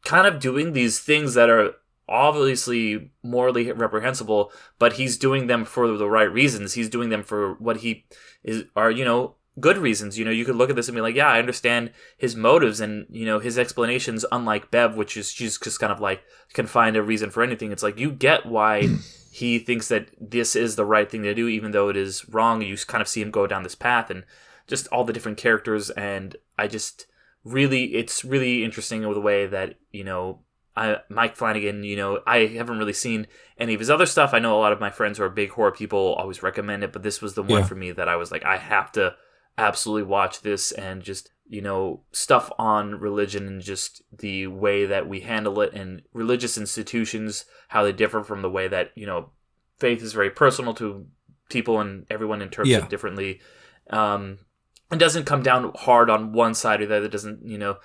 kind of doing these things that are obviously morally reprehensible, but he's doing them for the right reasons. He's doing them for what are good reasons. You could look at this and be like, yeah, I understand his motives and, his explanations, unlike Bev, which is she's just kind of like can find a reason for anything. It's like, you get why he thinks that this is the right thing to do, even though it is wrong. You kind of see him go down this path and just all the different characters. And it's really interesting with the way that, Mike Flanagan, I haven't really seen any of his other stuff. I know a lot of my friends who are big horror people always recommend it, but this was the one for me that I was like, I have to absolutely watch this, and just, stuff on religion and just the way that we handle it, and religious institutions, how they differ from the way that, faith is very personal to people and everyone interprets it differently. It doesn't come down hard on one side or the other. It doesn't,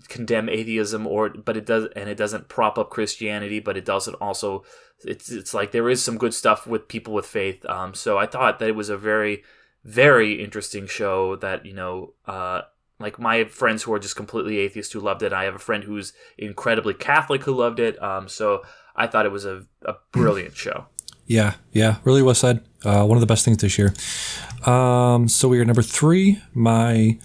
condemn atheism but it does, and it doesn't prop up Christianity, but it doesn't also, it's like there is some good stuff with people with faith. So I thought that it was a very, very interesting show that, like my friends who are just completely atheists who loved it. I have a friend who's incredibly Catholic who loved it. So I thought it was a brilliant show. Yeah, really well said. One of the best things this year. So we are number 3. My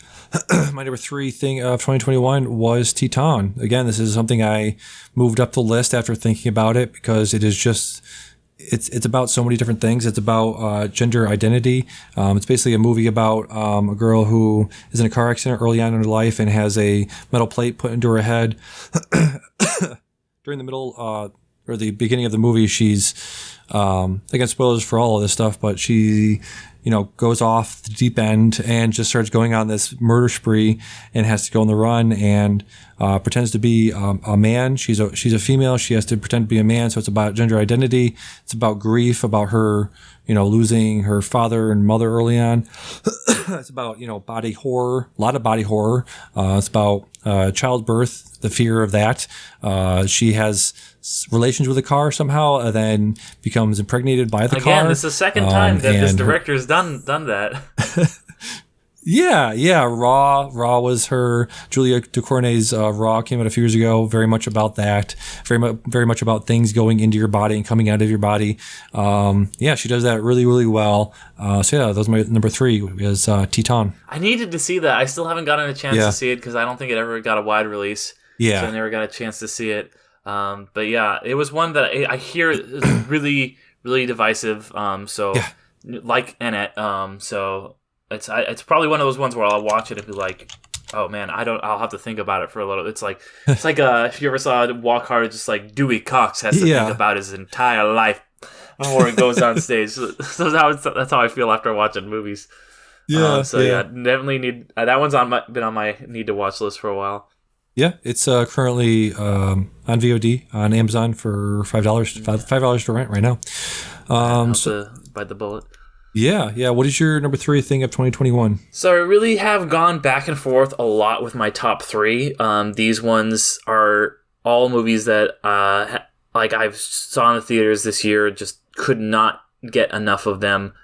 number 3 thing of 2021 was Titan. Again, this is something I moved up the list after thinking about it, because it is just, it's about so many different things. It's about gender identity. It's basically a movie about a girl who is in a car accident early on in her life and has a metal plate put into her head. During the middle or the beginning of the movie, she's again, spoilers for all of this stuff, but she, goes off the deep end and just starts going on this murder spree and has to go on the run, and pretends to be a man. She's a female. She has to pretend to be a man. So it's about gender identity. It's about grief, about her, losing her father and mother early on. It's about, body horror, a lot of body horror. It's about childbirth, the fear of that. She has relations with a car somehow, and then becomes impregnated by the car. Again, this is the second time that this director's done that. Yeah. Raw was her. Julia Ducournau's Raw came out a few years ago. Very much about that. Very much about things going into your body and coming out of your body. She does that really, really well. That was my number 3 is Titan. I needed to see that. I still haven't gotten a chance to see it because I don't think it ever got a wide release. Yeah. So I never got a chance to see it. But yeah, it was one that I hear is really, really divisive. Like Annette. So it's probably one of those ones where I'll watch it and be like, oh man, I'll have to think about it for a little. It's like if you ever saw Walk Hard, just like Dewey Cox has to think about his entire life before he goes on stage. So that's how I feel after watching movies. Definitely need that one's been on my need to watch list for a while. Yeah, it's currently on VOD on Amazon for $5 to rent right now. Bite the bullet. Yeah. What is your number 3 thing of 2021? So I really have gone back and forth a lot with my top 3. These ones are all movies that I saw in the theaters this year. Just could not get enough of them.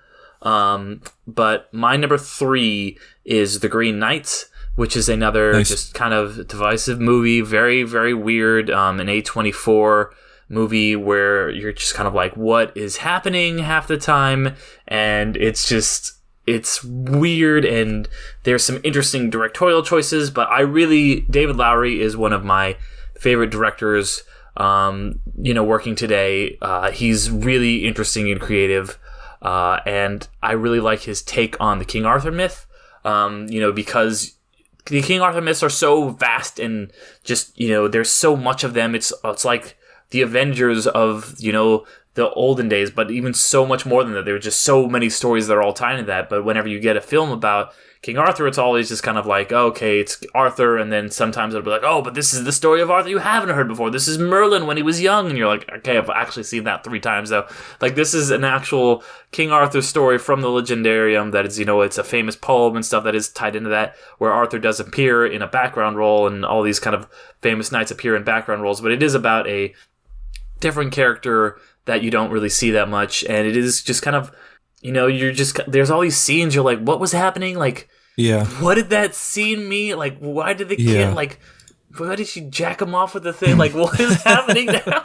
But my number 3 is The Green Knights, which is another just kind of divisive movie. Very, very weird. An A24 movie where you're just kind of like, what is happening half the time? And it's weird, and there's some interesting directorial choices, but David Lowery is one of my favorite directors, working today. He's really interesting and creative, and I really like his take on the King Arthur myth, because the King Arthur myths are so vast and just, there's so much of them. It's like the Avengers of, the olden days, but even so much more than that. There are just so many stories that are all tied into that. But whenever you get a film about King Arthur, it's always just kind of like, okay, it's Arthur, and then sometimes it'll be like, oh, but this is the story of Arthur you haven't heard before. This is Merlin when he was young, and you're like, okay, I've actually seen that 3 times though. Like, this is an actual King Arthur story from the Legendarium that is, it's a famous poem and stuff that is tied into that, where Arthur does appear in a background role, and all these kind of famous knights appear in background roles, but it is about a different character that you don't really see that much, and it is just kind of, there's all these scenes, you're like, what was happening? Like, what did that scene mean? Like, why did the kid, like, why did she jack him off with the thing? Like, what is happening now?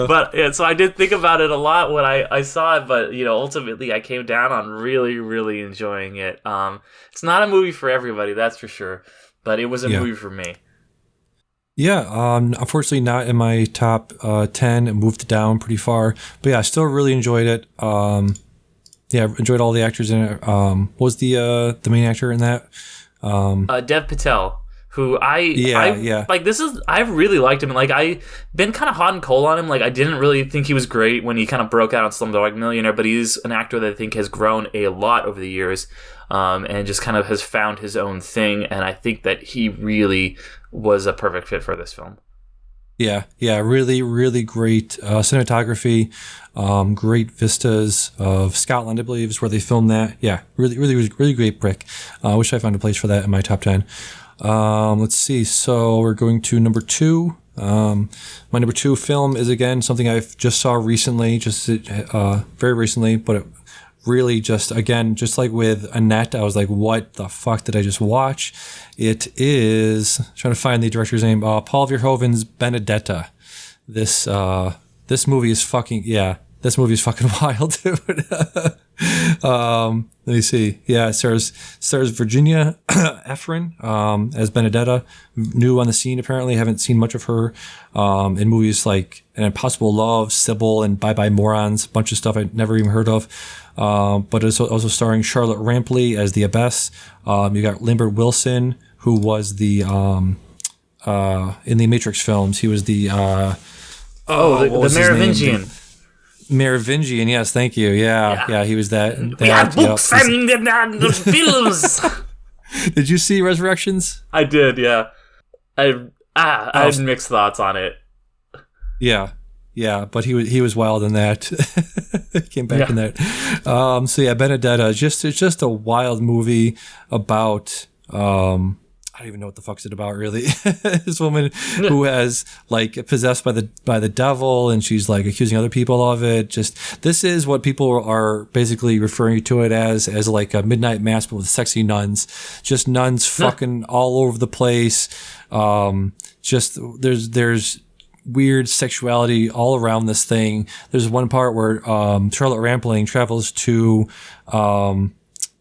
But, so I did think about it a lot when I saw it, but, ultimately I came down on really, really enjoying it. It's not a movie for everybody, that's for sure, but it was a movie for me. Yeah, unfortunately not in my top 10. It moved down pretty far. But yeah, I still really enjoyed it. Enjoyed all the actors in it. What was the main actor in that? Dev Patel, who like. This is, I really liked him. Like, I've been kind of hot and cold on him. Like, I didn't really think he was great when he kind of broke out on Slumdog Millionaire, but he's an actor that I think has grown a lot over the years, and just kind of has found his own thing. And I think that he really was a perfect fit for this film. Yeah, really, really great cinematography, great vistas of Scotland, I believe, is where they filmed that. Yeah, really, really, really great pick. I wish I found a place for that in my top 10. Let's see. So we're going to number 2. My number 2 film is, again, something I just saw recently, very recently, but it really just like with Annette, I was like, what the fuck did I just watch? It is, trying to find the director's name, Paul Verhoeven's Benedetta. This movie is fucking wild, dude. Let me see. Yeah, it stars Virginia Efron as Benedetta, new on the scene apparently. Haven't seen much of her in movies like An Impossible Love, Sybil, and Bye Bye Morons, a bunch of stuff I'd never even heard of. But it's also starring Charlotte Rampling as the Abbess. You got Lambert Wilson, who was the in the Matrix films. He was the the Merovingian. Merovingian, yes, thank you. Yeah, he was that. We have books and films. Did you see Resurrections? I did, yeah. I had mixed thoughts on it. Yeah, but he was wild in that. Came back in that. So yeah, Benedetta, it's just a wild movie about I don't even know what the fuck's it about, really. This woman who has like possessed by the devil, and she's like accusing other people of it. Just, this is what people are basically referring to it as like a midnight mass, but with sexy nuns. Just nuns fucking all over the place. Just there's weird sexuality all around this thing. There's one part where Charlotte Rampling travels to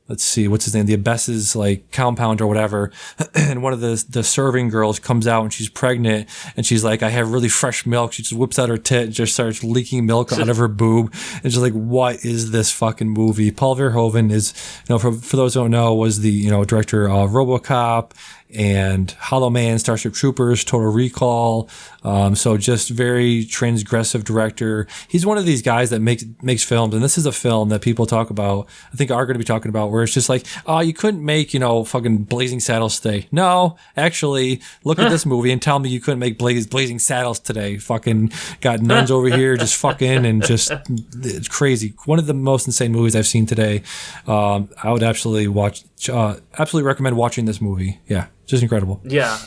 let's see, what's his name? The Abbess's like compound or whatever. And one of the serving girls comes out and she's pregnant, and she's like, I have really fresh milk. She just whips out her tit and just starts leaking milk out of her boob. And she's like, what is this fucking movie? Paul Verhoeven is, for those who don't know, was the, director of RoboCop and Hollow Man, Starship Troopers, Total Recall. So just very transgressive director. He's one of these guys that makes films, and this is a film that people talk about, I think are going to be talking about, where it's just like, oh, you couldn't make, fucking Blazing Saddles today. No, actually, look at this movie and tell me you couldn't make Blazing Saddles today. Fucking got nuns over here just fucking, and just, it's crazy. One of the most insane movies I've seen today. I would absolutely recommend watching this movie. Yeah. Just incredible. Yeah,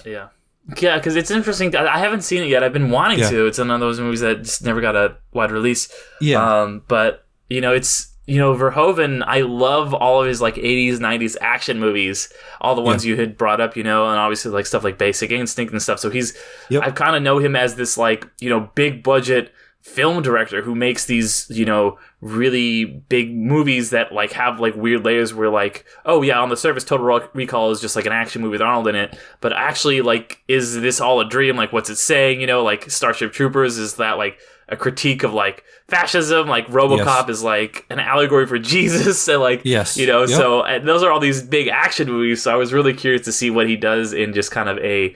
because it's interesting. I haven't seen it yet. I've been wanting to. It's one of those movies that just never got a wide release. Yeah. But, it's, Verhoeven, I love all of his, like, 80s, 90s action movies. All the ones you had brought up, and obviously, like, stuff like Basic Instinct and stuff. So I kind of know him as this, like, big budget film director who makes these, really big movies that like have like weird layers where like, oh yeah, on the surface Total Recall is just like an action movie with Arnold in it, but actually like, is this all a dream? Like, what's it saying? Like Starship Troopers, is that like a critique of like fascism? Like RoboCop is like an allegory for Jesus. And like, so and those are all these big action movies. So I was really curious to see what he does in just kind of a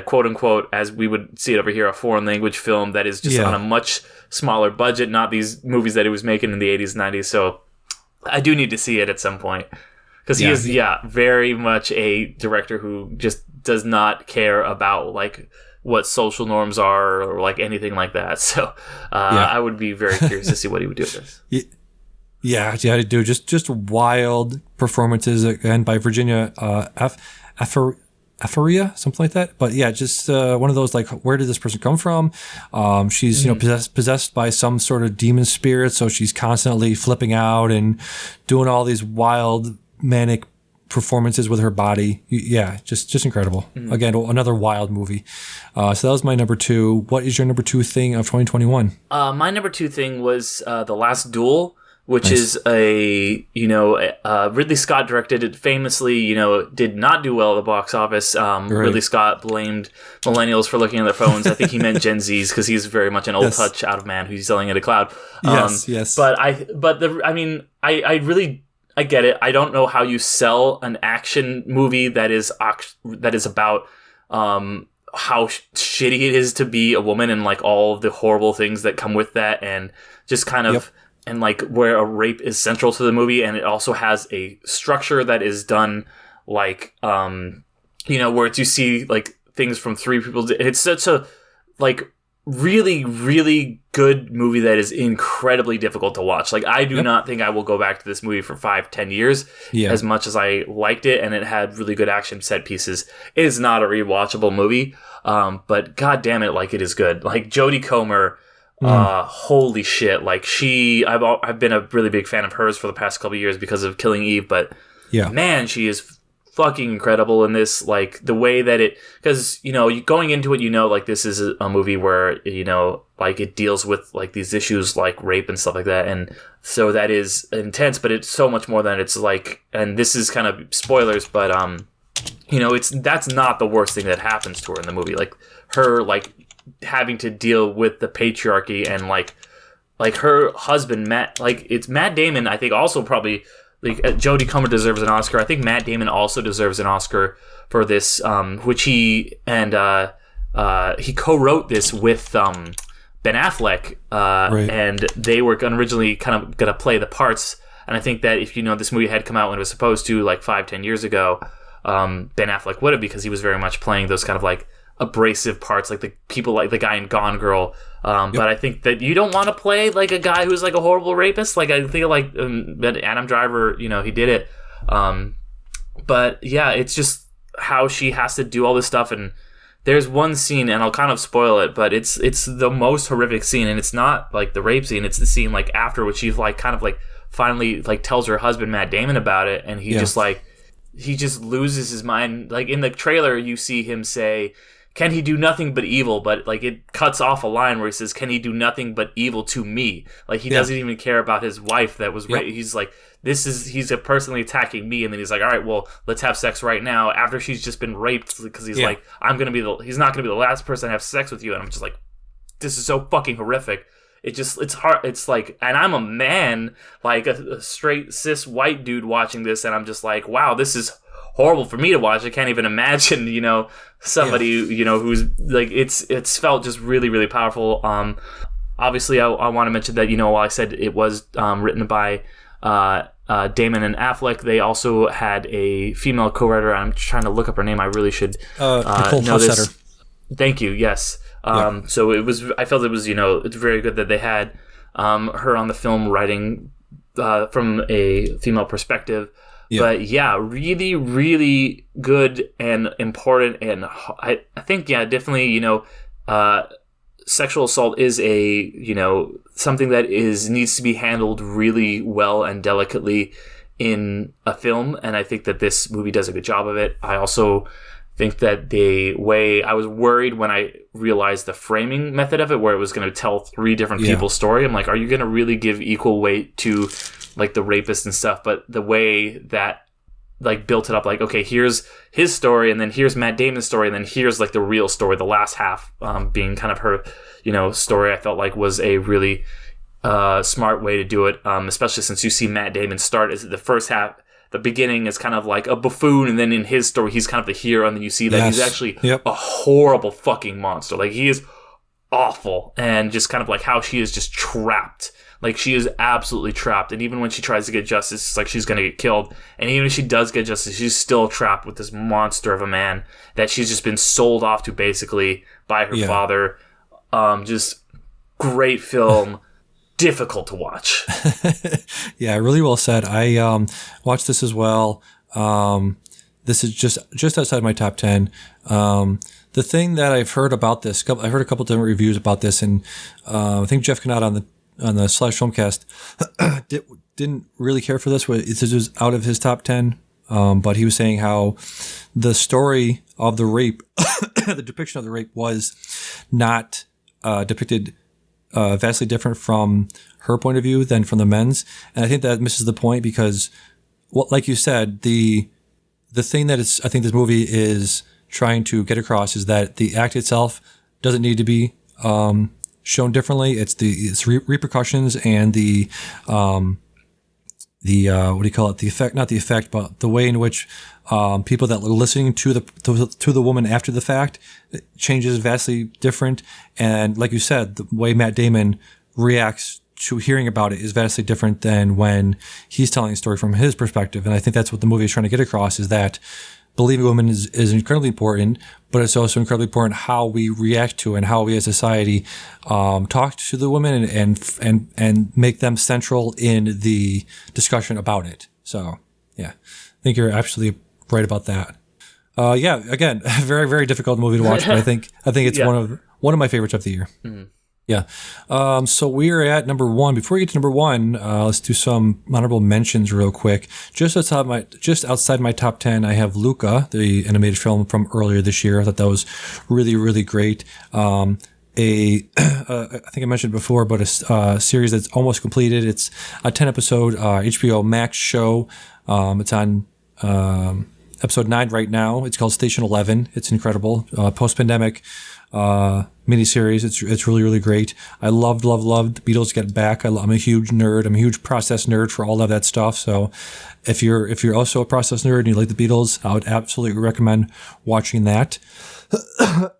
quote unquote, as we would see it over here, a foreign language film that is just on a much smaller budget, not these movies that he was making in the 80s, 90s. So I do need to see it at some point, because he is very much a director who just does not care about like what social norms are or like anything like that. So I would be very curious to see what he would do with this. Yeah, I do. Just wild performances again by Virginia Efron, something like that. But yeah, just one of those like, where did this person come from? She's possessed by some sort of demon spirit, so she's constantly flipping out and doing all these wild manic performances with her body. Yeah, just incredible. Again, another wild movie. So that was my number 2. What is your number 2 thing of 2021? My number 2 thing was The Last Duel, which is a Ridley Scott directed. It famously, did not do well at the box office. Ridley Scott blamed millennials for looking at their phones. I think he meant Gen Zs, because he's very much an old touch out of man who's yelling at a cloud. Yes. But I really I get it. I don't know how you sell an action movie that is about how shitty it is to be a woman and like all of the horrible things that come with that, and just kind of and like where a rape is central to the movie, and it also has a structure that is done like where you see like things from three people. It's such a like really, really good movie that is incredibly difficult to watch. Like, I do not think I will go back to this movie for 5-10 years as much as I liked it, and it had really good action set pieces. It is not a rewatchable movie, but god damn it, like, it is good. Like, Jodie Comer, holy shit. Like, I've been a really big fan of hers for the past couple of years because of Killing Eve, but man, she is fucking incredible in this. Like, the way that because going into it, like, this is a movie where like it deals with like these issues like rape and stuff like that, and so that is intense, but it's so much more than it's like, and this is kind of spoilers, but that's not the worst thing that happens to her in the movie. Like, her like having to deal with the patriarchy, and like her husband Matt, like, it's Matt Damon, I think also probably. Like, Jodie Comer deserves an Oscar. I think Matt Damon also deserves an Oscar for this, which he co-wrote this with Ben Affleck, and they were originally kind of going to play the parts. And I think that if this movie had come out when it was supposed to, like 5-10 years ago, Ben Affleck would have, because he was very much playing those kind of like abrasive parts, like the people like the guy in Gone Girl. But I think that you don't want to play like a guy who's like a horrible rapist. Like, I think like Adam Driver, he did it. But yeah, it's just how she has to do all this stuff. And there's one scene, and I'll kind of spoil it, but it's the most horrific scene, and it's not like the rape scene. It's the scene like after, which she's like kind of like finally like tells her husband Matt Damon about it, and he just loses his mind. Like, in the trailer, you see him say, "Can he do nothing but evil?" But like, it cuts off a line where he says, "Can he do nothing but evil to me?" Like, he doesn't even care about his wife that was raped. He's like, he's personally attacking me. And then he's like, all right, well, let's have sex right now, after she's just been raped, because he's like, he's not gonna be the last person to have sex with you. And I'm just like, this is so fucking horrific. It's hard. It's like, and I'm a man, like a straight cis white dude watching this, and I'm just like, wow, this is horrible for me to watch. I can't even imagine, somebody, who's like, it's felt just really, really powerful. Obviously, I want to mention that, while I said it was written by Damon and Affleck, they also had a female co-writer. I'm trying to look up her name. I really should Nicole know this. Hossetter. Thank you. Yes. So I felt it was, it's very good that they had her on the film writing from a female perspective. But yeah, really, really good and important. And I think, definitely, sexual assault is something that needs to be handled really well and delicately in a film. And I think that this movie does a good job of it. I also think that I was worried when I realized the framing method of it, where it was going to tell 3 different people's story. I'm like, are you going to really give equal weight to like the rapist and stuff? But the way that like built it up, like, okay, here's his story, and then here's Matt Damon's story, and then here's like the real story, the last half being kind of her story, I felt like was a really smart way to do it, especially since you see Matt Damon start as the first half. The beginning is kind of like a buffoon, and then in his story, he's kind of the hero, and then you see that he's actually a horrible fucking monster. Like, he is awful, and just kind of like how she is just trapped. Like, she is absolutely trapped, and even when she tries to get justice, it's like she's going to get killed. And even if she does get justice, she's still trapped with this monster of a man that she's just been sold off to, basically, by her father. Just great film. Difficult to watch. Yeah, really well said. I watched this as well. This is just outside my top 10. The thing that I've heard about this, I've heard a couple different reviews about this, and I think Jeff Knott on the Slash Filmcast didn't really care for this. This was out of his top 10, but he was saying how the story of the rape, the depiction of the rape, was not depicted vastly different from her point of view than from the men's. And I think that misses the point, because, like you said, the thing that I think this movie is trying to get across is that the act itself doesn't need to be shown differently. It's repercussions and the what do you call it? The effect, not the effect, but the way in which people that are listening to the woman after the fact changes vastly different. And like you said, the way Matt Damon reacts to hearing about it is vastly different than when he's telling a story from his perspective. And I think that's what the movie is trying to get across, is that believing women is incredibly important, but it's also incredibly important how we react to and how we as society talk to the women and make them central in the discussion about it. So yeah, I think you're absolutely right about that. Yeah, again, very, very difficult movie to watch, but I think it's one of my favorites of the year. Mm-hmm. Yeah. So we're at number one. Before we get to number one, let's do some honorable mentions real quick. Just outside my top 10, I have Luca, the animated film from earlier this year. I thought that was really, really great. I think I mentioned before, but a series that's almost completed. It's a 10-episode HBO Max show. It's on episode 9 right now. It's called Station 11. It's incredible. Post-pandemic miniseries. It's really, really great. I loved the Beatles Get Back. I'm a huge nerd. I'm a huge process nerd for all of that stuff. So if you're also a process nerd and you like the Beatles, I would absolutely recommend watching that.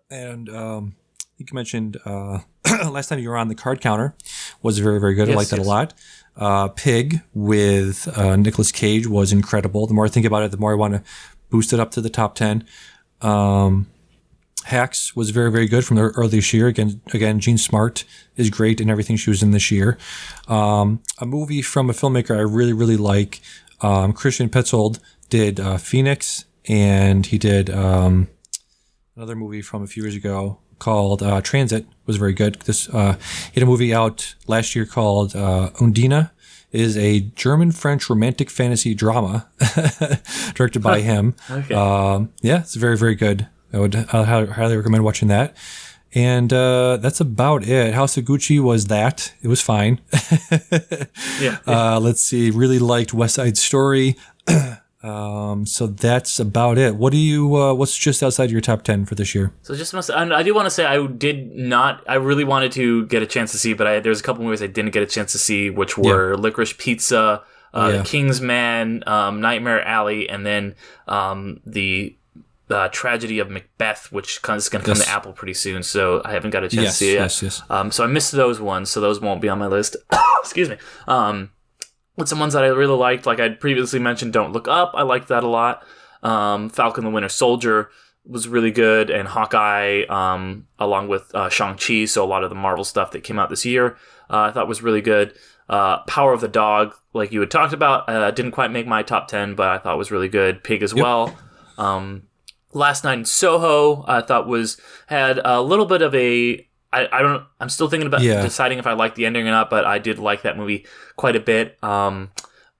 And I think you mentioned last time you were on, the Card Counter was very, very good. I liked that a lot. Pig with Nicolas Cage was incredible. The more I think about it, the more I want to boost it up to the top 10. Hacks was very, very good from the earlier this year. Again, Jean Smart is great in everything she was in this year. A movie from a filmmaker I really, really like. Christian Petzold did Phoenix, and he did another movie from a few years ago called Transit. Was very good. He had a movie out last year called Undina. It is a German-French romantic fantasy drama directed by him. Okay. It's very, very good. I would highly recommend watching that. And that's about it. House of Gucci was that. It was fine. Let's see. Really liked West Side Story. So that's about it. What's just outside your top 10 for this year? So I do want to say I really wanted to get a chance to see, but there's a couple movies I didn't get a chance to see, which were Licorice Pizza, Kingsman, Nightmare Alley, and then the Tragedy of Macbeth, which is going to come to Apple pretty soon, so I haven't got a chance to see it yet. Yes. So I missed those ones, so those won't be on my list. Excuse me. With some ones that I really liked, like I'd previously mentioned, Don't Look Up. I liked that a lot. Falcon the Winter Soldier was really good, and Hawkeye, along with Shang-Chi, so a lot of the Marvel stuff that came out this year, I thought was really good. Power of the Dog, like you had talked about, didn't quite make my top 10, but I thought was really good. Pig as well. Last Night in Soho, I thought had a little bit of a. I'm still thinking about deciding if I like the ending or not, but I did like that movie quite a bit. And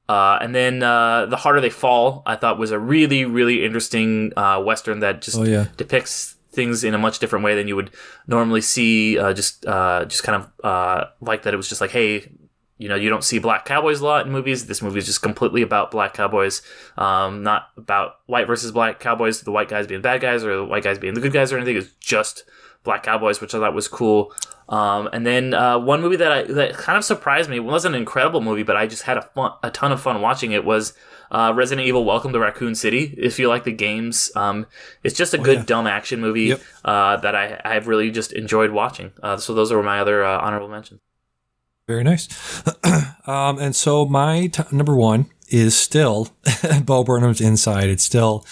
then The Harder They Fall, I thought was a really, really interesting Western that just depicts things in a much different way than you would normally see. Just kind of like that. It was just like, hey, you don't see black cowboys a lot in movies. This movie is just completely about black cowboys, not about white versus black cowboys, the white guys being bad guys or the white guys being the good guys or anything. It's just black cowboys, which I thought was cool. And then one movie that kind of surprised me, it wasn't an incredible movie, but I just had a ton of fun watching it, was Resident Evil Welcome to Raccoon City. If you like the games, it's just a good dumb action movie that I've really just enjoyed watching. So those are my other honorable mentions. Very nice. And so my number one is still Bo Burnham's Inside. It's still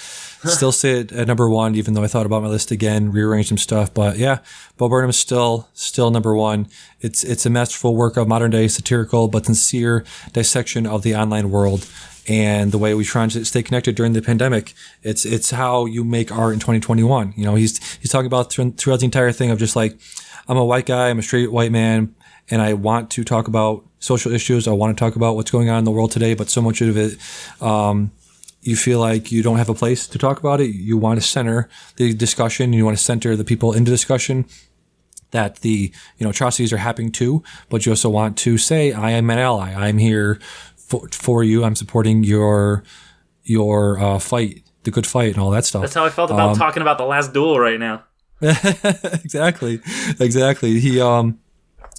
sit at number one, even though I thought about my list again, rearranged some stuff. But yeah, Bo Burnham is still number one. It's a masterful work of modern day satirical but sincere dissection of the online world and the way we try to stay connected during the pandemic. It's how you make art in 2021. He's talking about throughout the entire thing of just like, I'm a white guy, I'm a straight white man, and I want to talk about social issues. I want to talk about what's going on in the world today, but so much of it, you feel like you don't have a place to talk about it. You want to center the discussion. You want to center the people into discussion that the atrocities are happening to, but you also want to say, I am an ally. I'm here for you. I'm supporting your fight, the good fight, and all that stuff. That's how I felt about talking about The Last Duel right now. Exactly.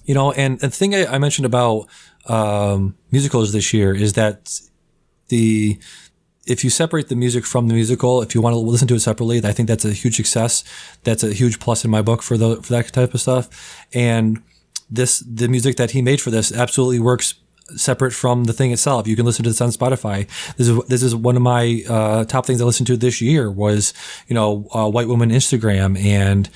And the thing I mentioned about musicals this year is that if you separate the music from the musical, if you want to listen to it separately, I think that's a huge success. That's a huge plus in my book for that type of stuff. And the music that he made for this absolutely works separate from the thing itself. You can listen to this on Spotify. This is one of my top things I listened to this year was, White Woman Instagram and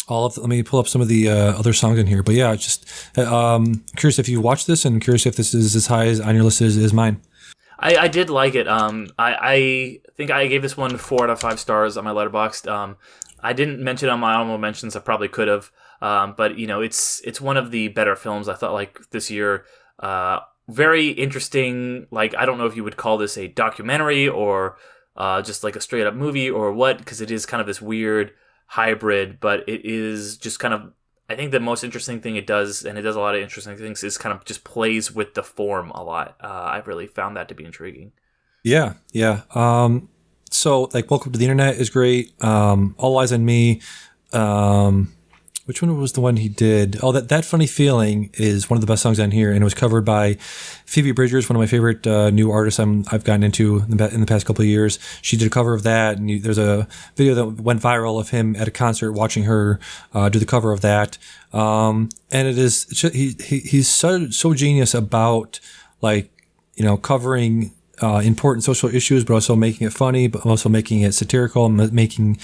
let me pull up some of the other songs in here. But yeah, just curious if you watched this and curious if this is as high on your list as mine. I did like it. I think I gave this one 4 out of 5 stars on my Letterboxd. I didn't mention it on my honorable mentions. I probably could have. But it's one of the better films I thought like this year. Very interesting. Like, I don't know if you would call this a documentary or just like a straight up movie or what, because it is kind of this weird hybrid, but it is just kind of, I think the most interesting thing it does, and it does a lot of interesting things, is kind of just plays with the form a lot. I've really found that to be intriguing. Yeah. So like Welcome to the Internet is great. All Eyes on Me. Which one was the one he did? Oh, that Funny Feeling is one of the best songs on here, and it was covered by Phoebe Bridgers, one of my favorite new artists I've gotten into in the past couple of years. She did a cover of that, and there's a video that went viral of him at a concert watching her do the cover of that. And it is he's so genius about covering important social issues, but also making it funny, but also making it satirical, and making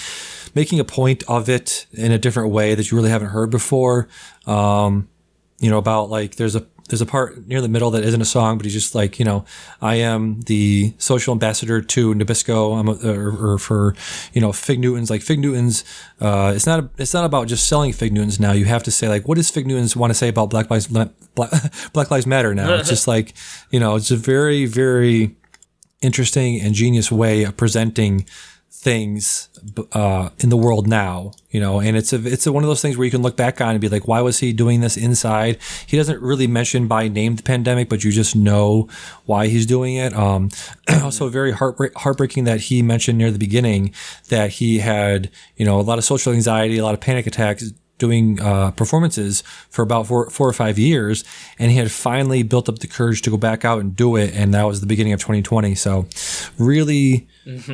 a point of it in a different way that you really haven't heard before. About like there's a part near the middle that isn't a song, but he's just like, I am the social ambassador to Nabisco, or for Fig Newtons. Like Fig Newtons, it's not about just selling Fig Newtons now. You have to say like, what does Fig Newtons want to say about Black Lives Matter now? It's just like, it's a very, very interesting and genius way of presenting things in the world now, and it's one of those things where you can look back on and be like, why was he doing this inside? He doesn't really mention by name the pandemic, but you just know why he's doing it. Also very heartbreaking that he mentioned near the beginning that he had, a lot of social anxiety, a lot of panic attacks doing performances for about four or 5 years, and he had finally built up the courage to go back out and do it, and that was the beginning of 2020. So really,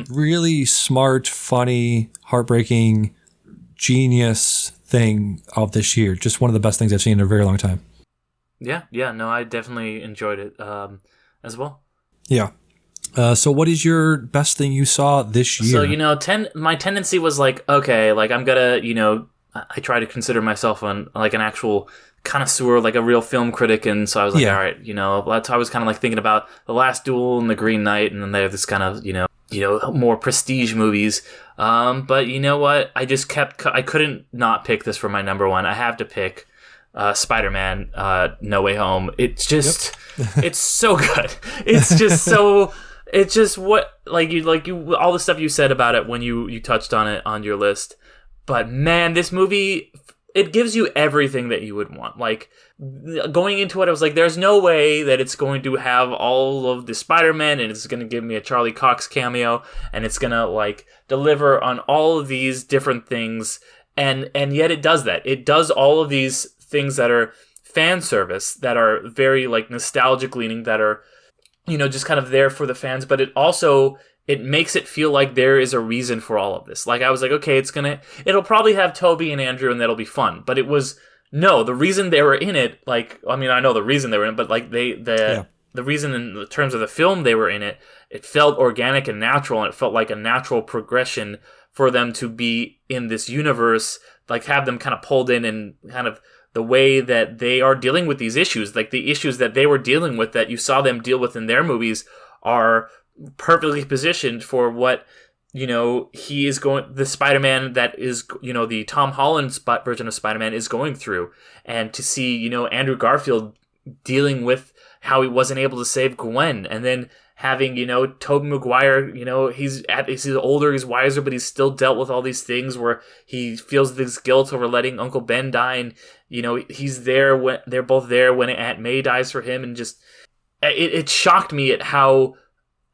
really smart, funny, heartbreaking, genius thing of this year. Just one of the best things I've seen in a very long time. Yeah, no, I definitely enjoyed it as well. Yeah. So what is your best thing you saw this year? So, my tendency was like, okay, like I'm gonna, I try to consider myself an actual connoisseur, like a real film critic, and so I was like, all right, I was kind of like thinking about The Last Duel and The Green Knight, and then they have this kind of, more prestige movies. But you know what? I couldn't not pick this for my number one. I have to pick Spider-Man No Way Home. It's just, it's so good. It's just so, it's just what, you, all the stuff you said about it when you touched on it on your list. But man, this movie, it gives you everything that you would want. Like, going into it, I was like, there's no way that it's going to have all of the Spider-Man, and it's going to give me a Charlie Cox cameo, and it's going to, deliver on all of these different things. And yet it does that. It does all of these things that are fan service, that are very, nostalgic leaning, that are, just kind of there for the fans. But it makes it feel like there is a reason for all of this. Like, I was like, okay, it'll probably have Toby and Andrew, and that'll be fun. But the reason they were in it, I know the reason they were in it, but the reason in terms of the film they were in it, it felt organic and natural, and it felt like a natural progression for them to be in this universe, have them kind of pulled in, and kind of the way that they are dealing with these issues, like the issues that they were dealing with that you saw them deal with in their movies, are perfectly positioned for what he is going, the Spider-Man that is the Tom Holland version of Spider-Man is going through, and to see Andrew Garfield dealing with how he wasn't able to save Gwen, and then having Tobey Maguire, he's older, he's wiser, but he's still dealt with all these things where he feels this guilt over letting Uncle Ben die, and he's there when they're both there when Aunt May dies for him, and just it shocked me at how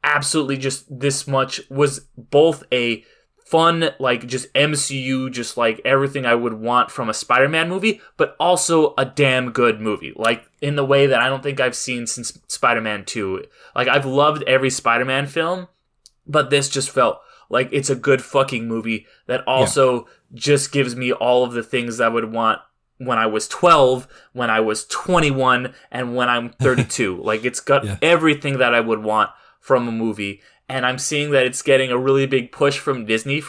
absolutely just this much was both a fun, like just MCU, just like everything I would want from a Spider-Man movie, but also a damn good movie. Like in the way that I don't think I've seen since Spider-Man 2. Like I've loved every Spider-Man film, but this just felt like it's a good fucking movie that also just gives me all of the things I would want when I was 12, when I was 21, and when I'm 32. Like it's got everything that I would want from a movie. And I'm seeing that it's getting a really big push from Disney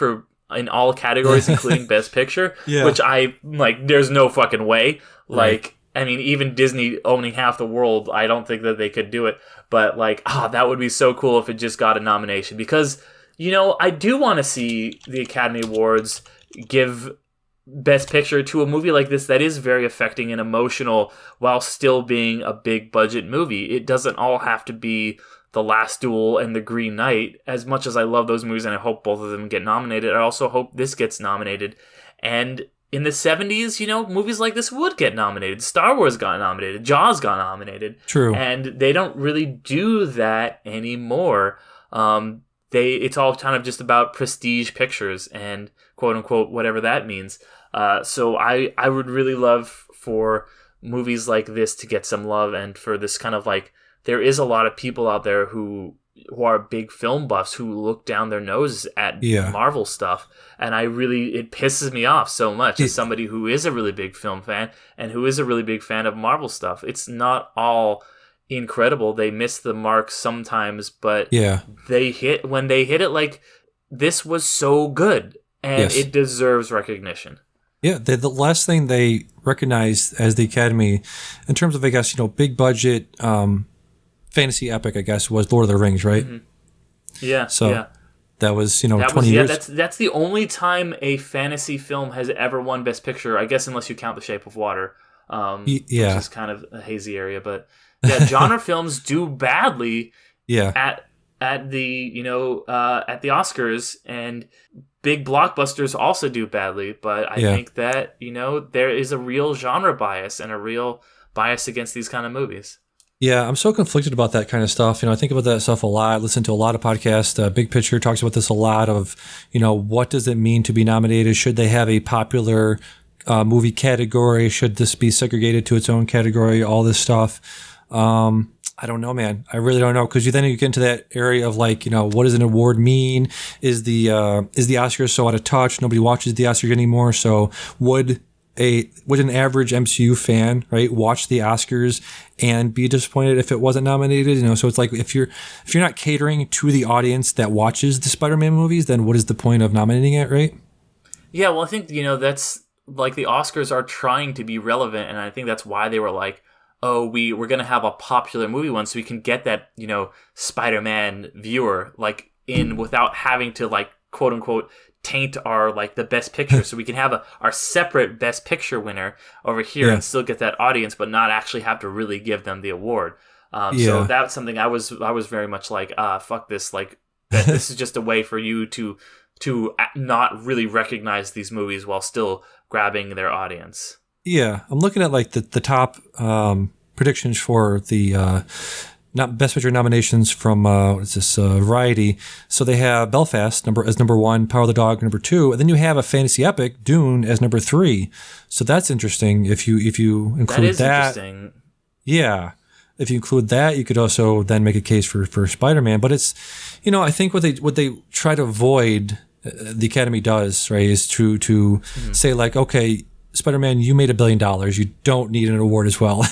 in all categories, including Best Picture, which I like. There's no fucking way. Like, I mean, even Disney owning half the world, I don't think that they could do it. But like, that would be so cool if it just got a nomination, because I do want to see the Academy Awards give Best Picture to a movie like this that is very affecting and emotional while still being a big budget movie. It doesn't all have to be The Last Duel and The Green Knight. As much as I love those movies and I hope both of them get nominated, I also hope this gets nominated. And in the 70s, movies like this would get nominated. Star Wars got nominated. Jaws got nominated. True. And they don't really do that anymore. It's all kind of just about prestige pictures and quote unquote whatever that means. So I would really love for movies like this to get some love, and for this kind of like, there is a lot of people out there who are big film buffs who look down their noses at Marvel stuff, and it pisses me off so much as somebody who is a really big film fan and who is a really big fan of Marvel stuff. It's not all incredible. They miss the mark sometimes, but when they hit it, like, this was so good, and it deserves recognition. Yeah, the last thing they recognized as the Academy, in terms of, I guess, big budget fantasy epic, I guess, was Lord of the Rings, right? Mm-hmm. Yeah. So that was 20 years. That's the only time a fantasy film has ever won Best Picture, I guess, unless you count The Shape of Water, which is kind of a hazy area. But genre films do badly at the at the Oscars, and big blockbusters also do badly. But I think that there is a real genre bias and a real bias against these kind of movies. Yeah, I'm so conflicted about that kind of stuff. I think about that stuff a lot. Listen to a lot of podcasts. Big Picture talks about this a lot of, what does it mean to be nominated? Should they have a popular movie category? Should this be segregated to its own category? All this stuff. I don't know, man. I really don't know, because you get into that area of like, what does an award mean? Is the Oscars so out of touch? Nobody watches the Oscars anymore. So would an average MCU fan, right, watch the Oscars and be disappointed if it wasn't nominated? So it's like, if you're not catering to the audience that watches the Spider-Man movies, then what is the point of nominating it, right? Yeah, well, I think that's like, the Oscars are trying to be relevant, and I think that's why they were like, we're gonna have a popular movie one, so we can get that Spider-Man viewer like in without having to like quote unquote taint our like the Best Picture, so we can have our separate Best Picture winner over here and still get that audience, but not actually have to really give them the award. So that's something I was very much like, fuck this, like this is just a way for you to not really recognize these movies while still grabbing their audience. Yeah, I'm looking at like the top predictions for the not Best Picture nominations from Variety. So they have Belfast as number 1, Power of the Dog number 2, and then you have a fantasy epic, Dune, as number 3. So that's interesting. If you include that, interesting. Yeah, if you include that, you could also then make a case for Spider-Man. But it's I think what they try to avoid, the Academy does, right, is to say like, okay, Spider-Man, you made $1 billion. You don't need an award as well.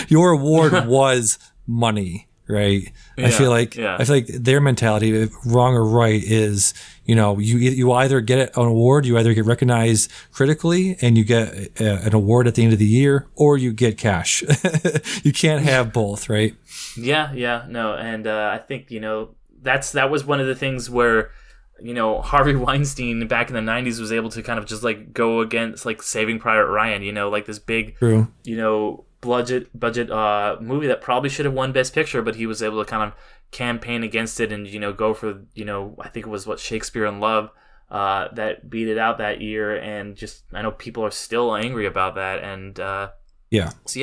Your award was money, right? Yeah, I feel like their mentality, wrong or right, is you either get an award, you either get recognized critically and you get an award at the end of the year, or you get cash. You can't have both, right? Yeah, no, and I think that was one of the things where Harvey Weinstein back in the 90s was able to kind of just like go against like Saving Private Ryan, like this big, budget movie that probably should have won Best Picture, but he was able to kind of campaign against it and, go for, I think it was Shakespeare in Love that beat it out that year. And just, I know people are still angry about that. And so,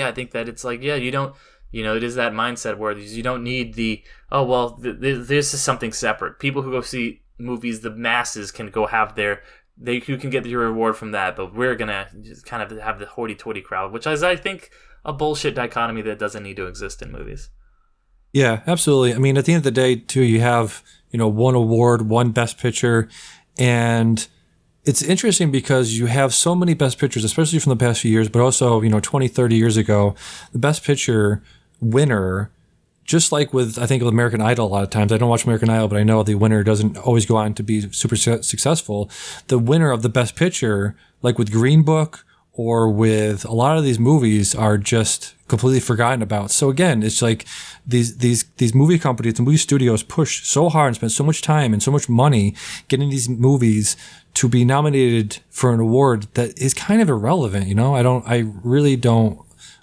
I think that it's like, you don't, it is that mindset where you don't need this is something separate. People who go see movies, the masses can go have you can get your reward from that, but we're gonna just kind of have the hoity-toity crowd, which is, I think, a bullshit dichotomy that doesn't need to exist in movies. Yeah, absolutely. I mean, at the end of the day, too, you have, one award, one Best Picture, and it's interesting because you have so many Best Pictures, especially from the past few years, but also, 20, 30 years ago, the Best Picture winner, just like with, I think, with American Idol a lot of times. I don't watch American Idol, but I know the winner doesn't always go on to be super successful. The winner of the Best Picture, like with Green Book or with a lot of these movies, are just completely forgotten about. So again, it's like these movie companies and movie studios push so hard and spend so much time and so much money getting these movies to be nominated for an award that is kind of irrelevant. I really don't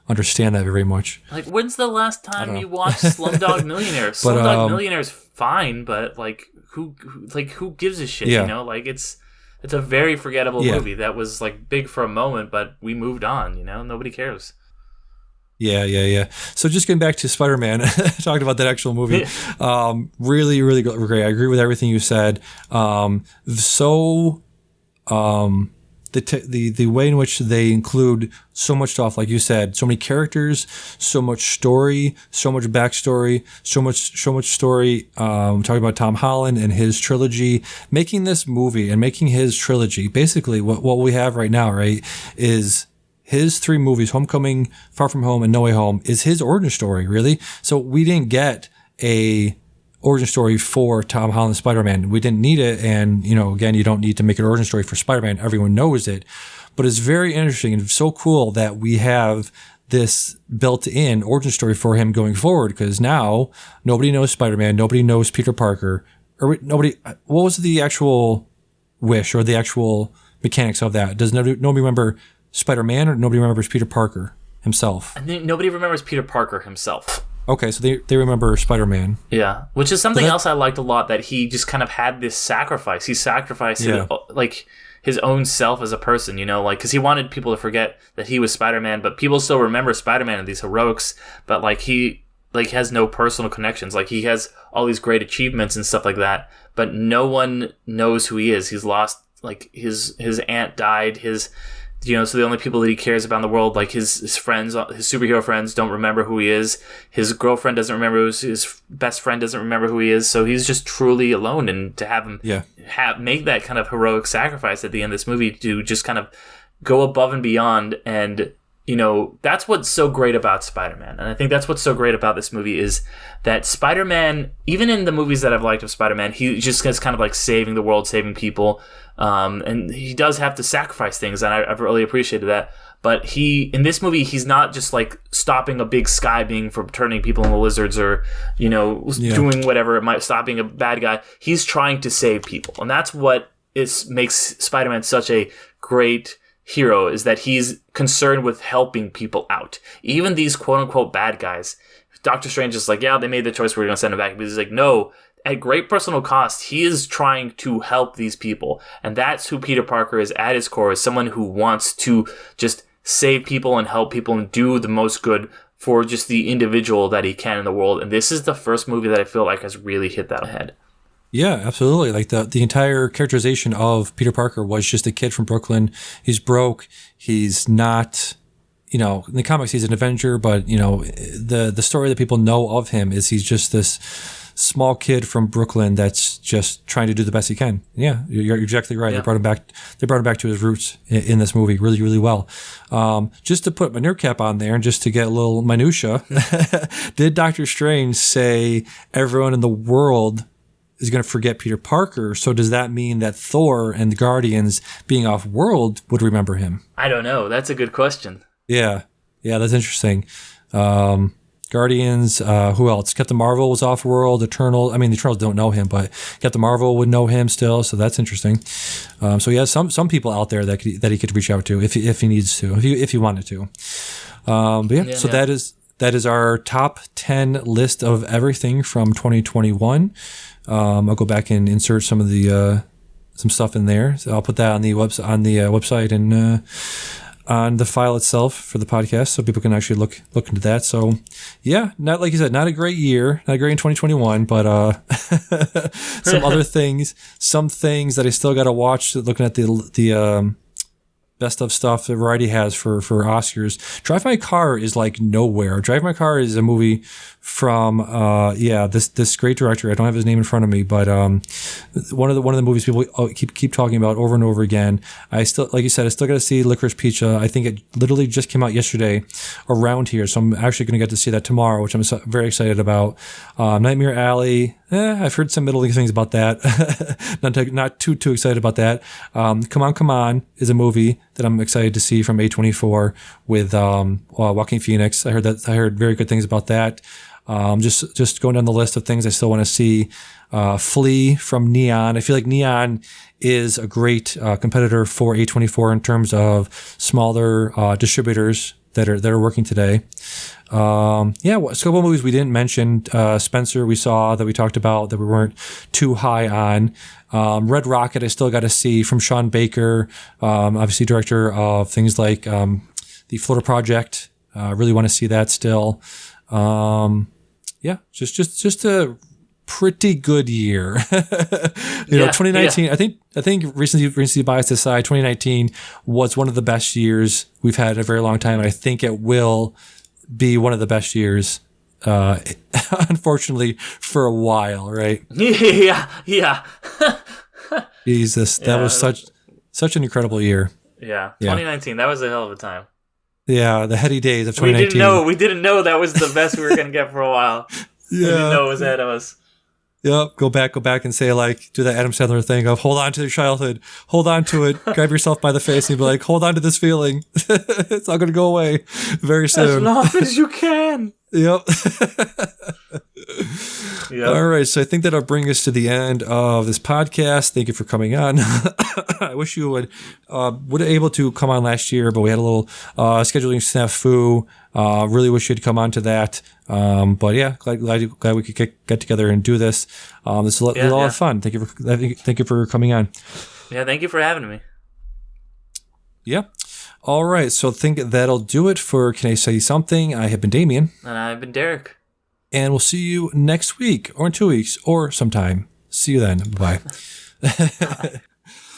understand that very much. Like, when's the last time you watched Slumdog Millionaire? Slumdog Millionaire's fine, but who gives a shit? Yeah. It's a very forgettable movie that was big for a moment, but we moved on. Nobody cares. Yeah. So just getting back to Spider-Man, talked about that actual movie. Really, really great. I agree with everything you said. The way in which they include so much stuff, like you said, so many characters, so much story, so much backstory, so much story. Talking about Tom Holland and his trilogy, making this movie and making his trilogy. Basically, what we have right now, right, is his three movies: Homecoming, Far From Home, and No Way Home, is his origin story, really. So we didn't get a origin story for Tom Holland's Spider-Man. We didn't need it, and again, you don't need to make an origin story for Spider-Man. Everyone knows it, but it's very interesting and so cool that we have this built-in origin story for him going forward, because now nobody knows Spider-Man, nobody knows Peter Parker, or nobody. What was the actual wish or the actual mechanics of that? Does nobody remember Spider-Man, or nobody remembers Peter Parker himself? I think nobody remembers Peter Parker himself. Okay, so they remember Spider-Man. Yeah, which is something else I liked a lot, that he just kind of had this sacrifice. He sacrificed his own self as a person, because he wanted people to forget that he was Spider-Man, but people still remember Spider-Man and these heroics, but he has no personal connections. He has all these great achievements and stuff like that, but no one knows who he is. He's lost, his aunt died, so the only people that he cares about in the world, his friends, his superhero friends, don't remember who he is. His girlfriend doesn't remember his best friend doesn't remember who he is. So he's just truly alone. And to have him make that kind of heroic sacrifice at the end of this movie to just kind of go above and beyond, and that's what's so great about Spider-Man. And I think that's what's so great about this movie is that Spider-Man, even in the movies that I've liked of Spider-Man, he just is kind of saving the world, saving people. And he does have to sacrifice things, and I've really appreciated that. But in this movie, he's not just stopping a big sky being from turning people into lizards, or doing whatever it might, stop being a bad guy. He's trying to save people, and that's what makes Spider-Man such a great hero, is that he's concerned with helping people out. Even these quote-unquote bad guys, Doctor Strange is they made the choice, we're going to send him back. But he's no, at great personal cost, he is trying to help these people. And that's who Peter Parker is at his core, is someone who wants to just save people and help people and do the most good for just the individual that he can in the world. And this is the first movie that I feel has really hit that ahead. Yeah, absolutely. The entire characterization of Peter Parker was just a kid from Brooklyn. He's broke. He's not, in the comics he's an Avenger, but the story that people know of him is he's just this small kid from Brooklyn that's just trying to do the best he can. Yeah, you're exactly right. Yeah. They brought him back to his roots in this movie really, really well. Just to put my nerd cap on there and just to get a little minutia, did Doctor Strange say everyone in the world is going to forget Peter Parker? So does that mean that Thor and the Guardians being off-world would remember him? I don't know. That's a good question. Yeah, that's interesting. Guardians, who else? Captain Marvel was off-world. The Eternals don't know him, but Captain Marvel would know him still, so that's interesting. So he has some people out there that he could reach out to if he needs to, if he wanted to. That is our top 10 list of everything from 2021. I'll go back and insert some of the some stuff in there. So I'll put that on the website and on the file itself for the podcast, so people can actually look into that. So, yeah, not like you said, not a great year, not great in 2021, but some things that I still got to watch. Looking at the best of stuff that Variety has for Oscars. Drive My Car is like nowhere. Drive My Car is a movie from this great director. I don't have his name in front of me, but one of the movies people keep talking about over and over again. I still, like you said, I still got to see Licorice Pizza. I think it literally just came out yesterday around here, so I'm actually going to get to see that tomorrow, which I'm very excited about. Nightmare Alley. I've heard some middling things about that. Not too excited about that. Come On is a movie that I'm excited to see from A24 with Joaquin Phoenix. I heard very good things about that. Just going down the list of things I still want to see. Flea from Neon. I feel like Neon is a great competitor for A24 in terms of smaller distributors that are working today. A couple of movies we didn't mention. Spencer, we saw that we talked about that we weren't too high on. Red Rocket, I still got to see from Sean Baker, obviously director of things like the Florida Project. Really want to see that still. Just a pretty good year. 2019. Yeah. I think recently biased aside, 2019 was one of the best years we've had in a very long time, and I think it will be one of the best years. Unfortunately, for a while, right? Yeah. Jesus, that was such an incredible year. Yeah, 2019. That was a hell of a time. Yeah, the heady days of 2019. We didn't know that was the best we were going to get for a while. We didn't know it was ahead of us. Yep, go back and say, like, do that Adam Sandler thing of hold on to your childhood, hold on to it, grab yourself by the face and be like, hold on to this feeling. It's not going to go away very soon. As long as you can. Yep. All right, so I think that'll bring us to the end of this podcast. Thank you for coming on. I wish you would able to come on last year, but we had a little scheduling snafu. Really wish you'd come on to that. But yeah, glad we could get together and do this. This is a lot of fun. Thank you for coming on. Yeah, thank you for having me. Yeah. All right, so I think that'll do it for Can I Say Something? I have been Damien. And I've been Derek. And we'll see you next week or in 2 weeks or sometime. See you then. Bye.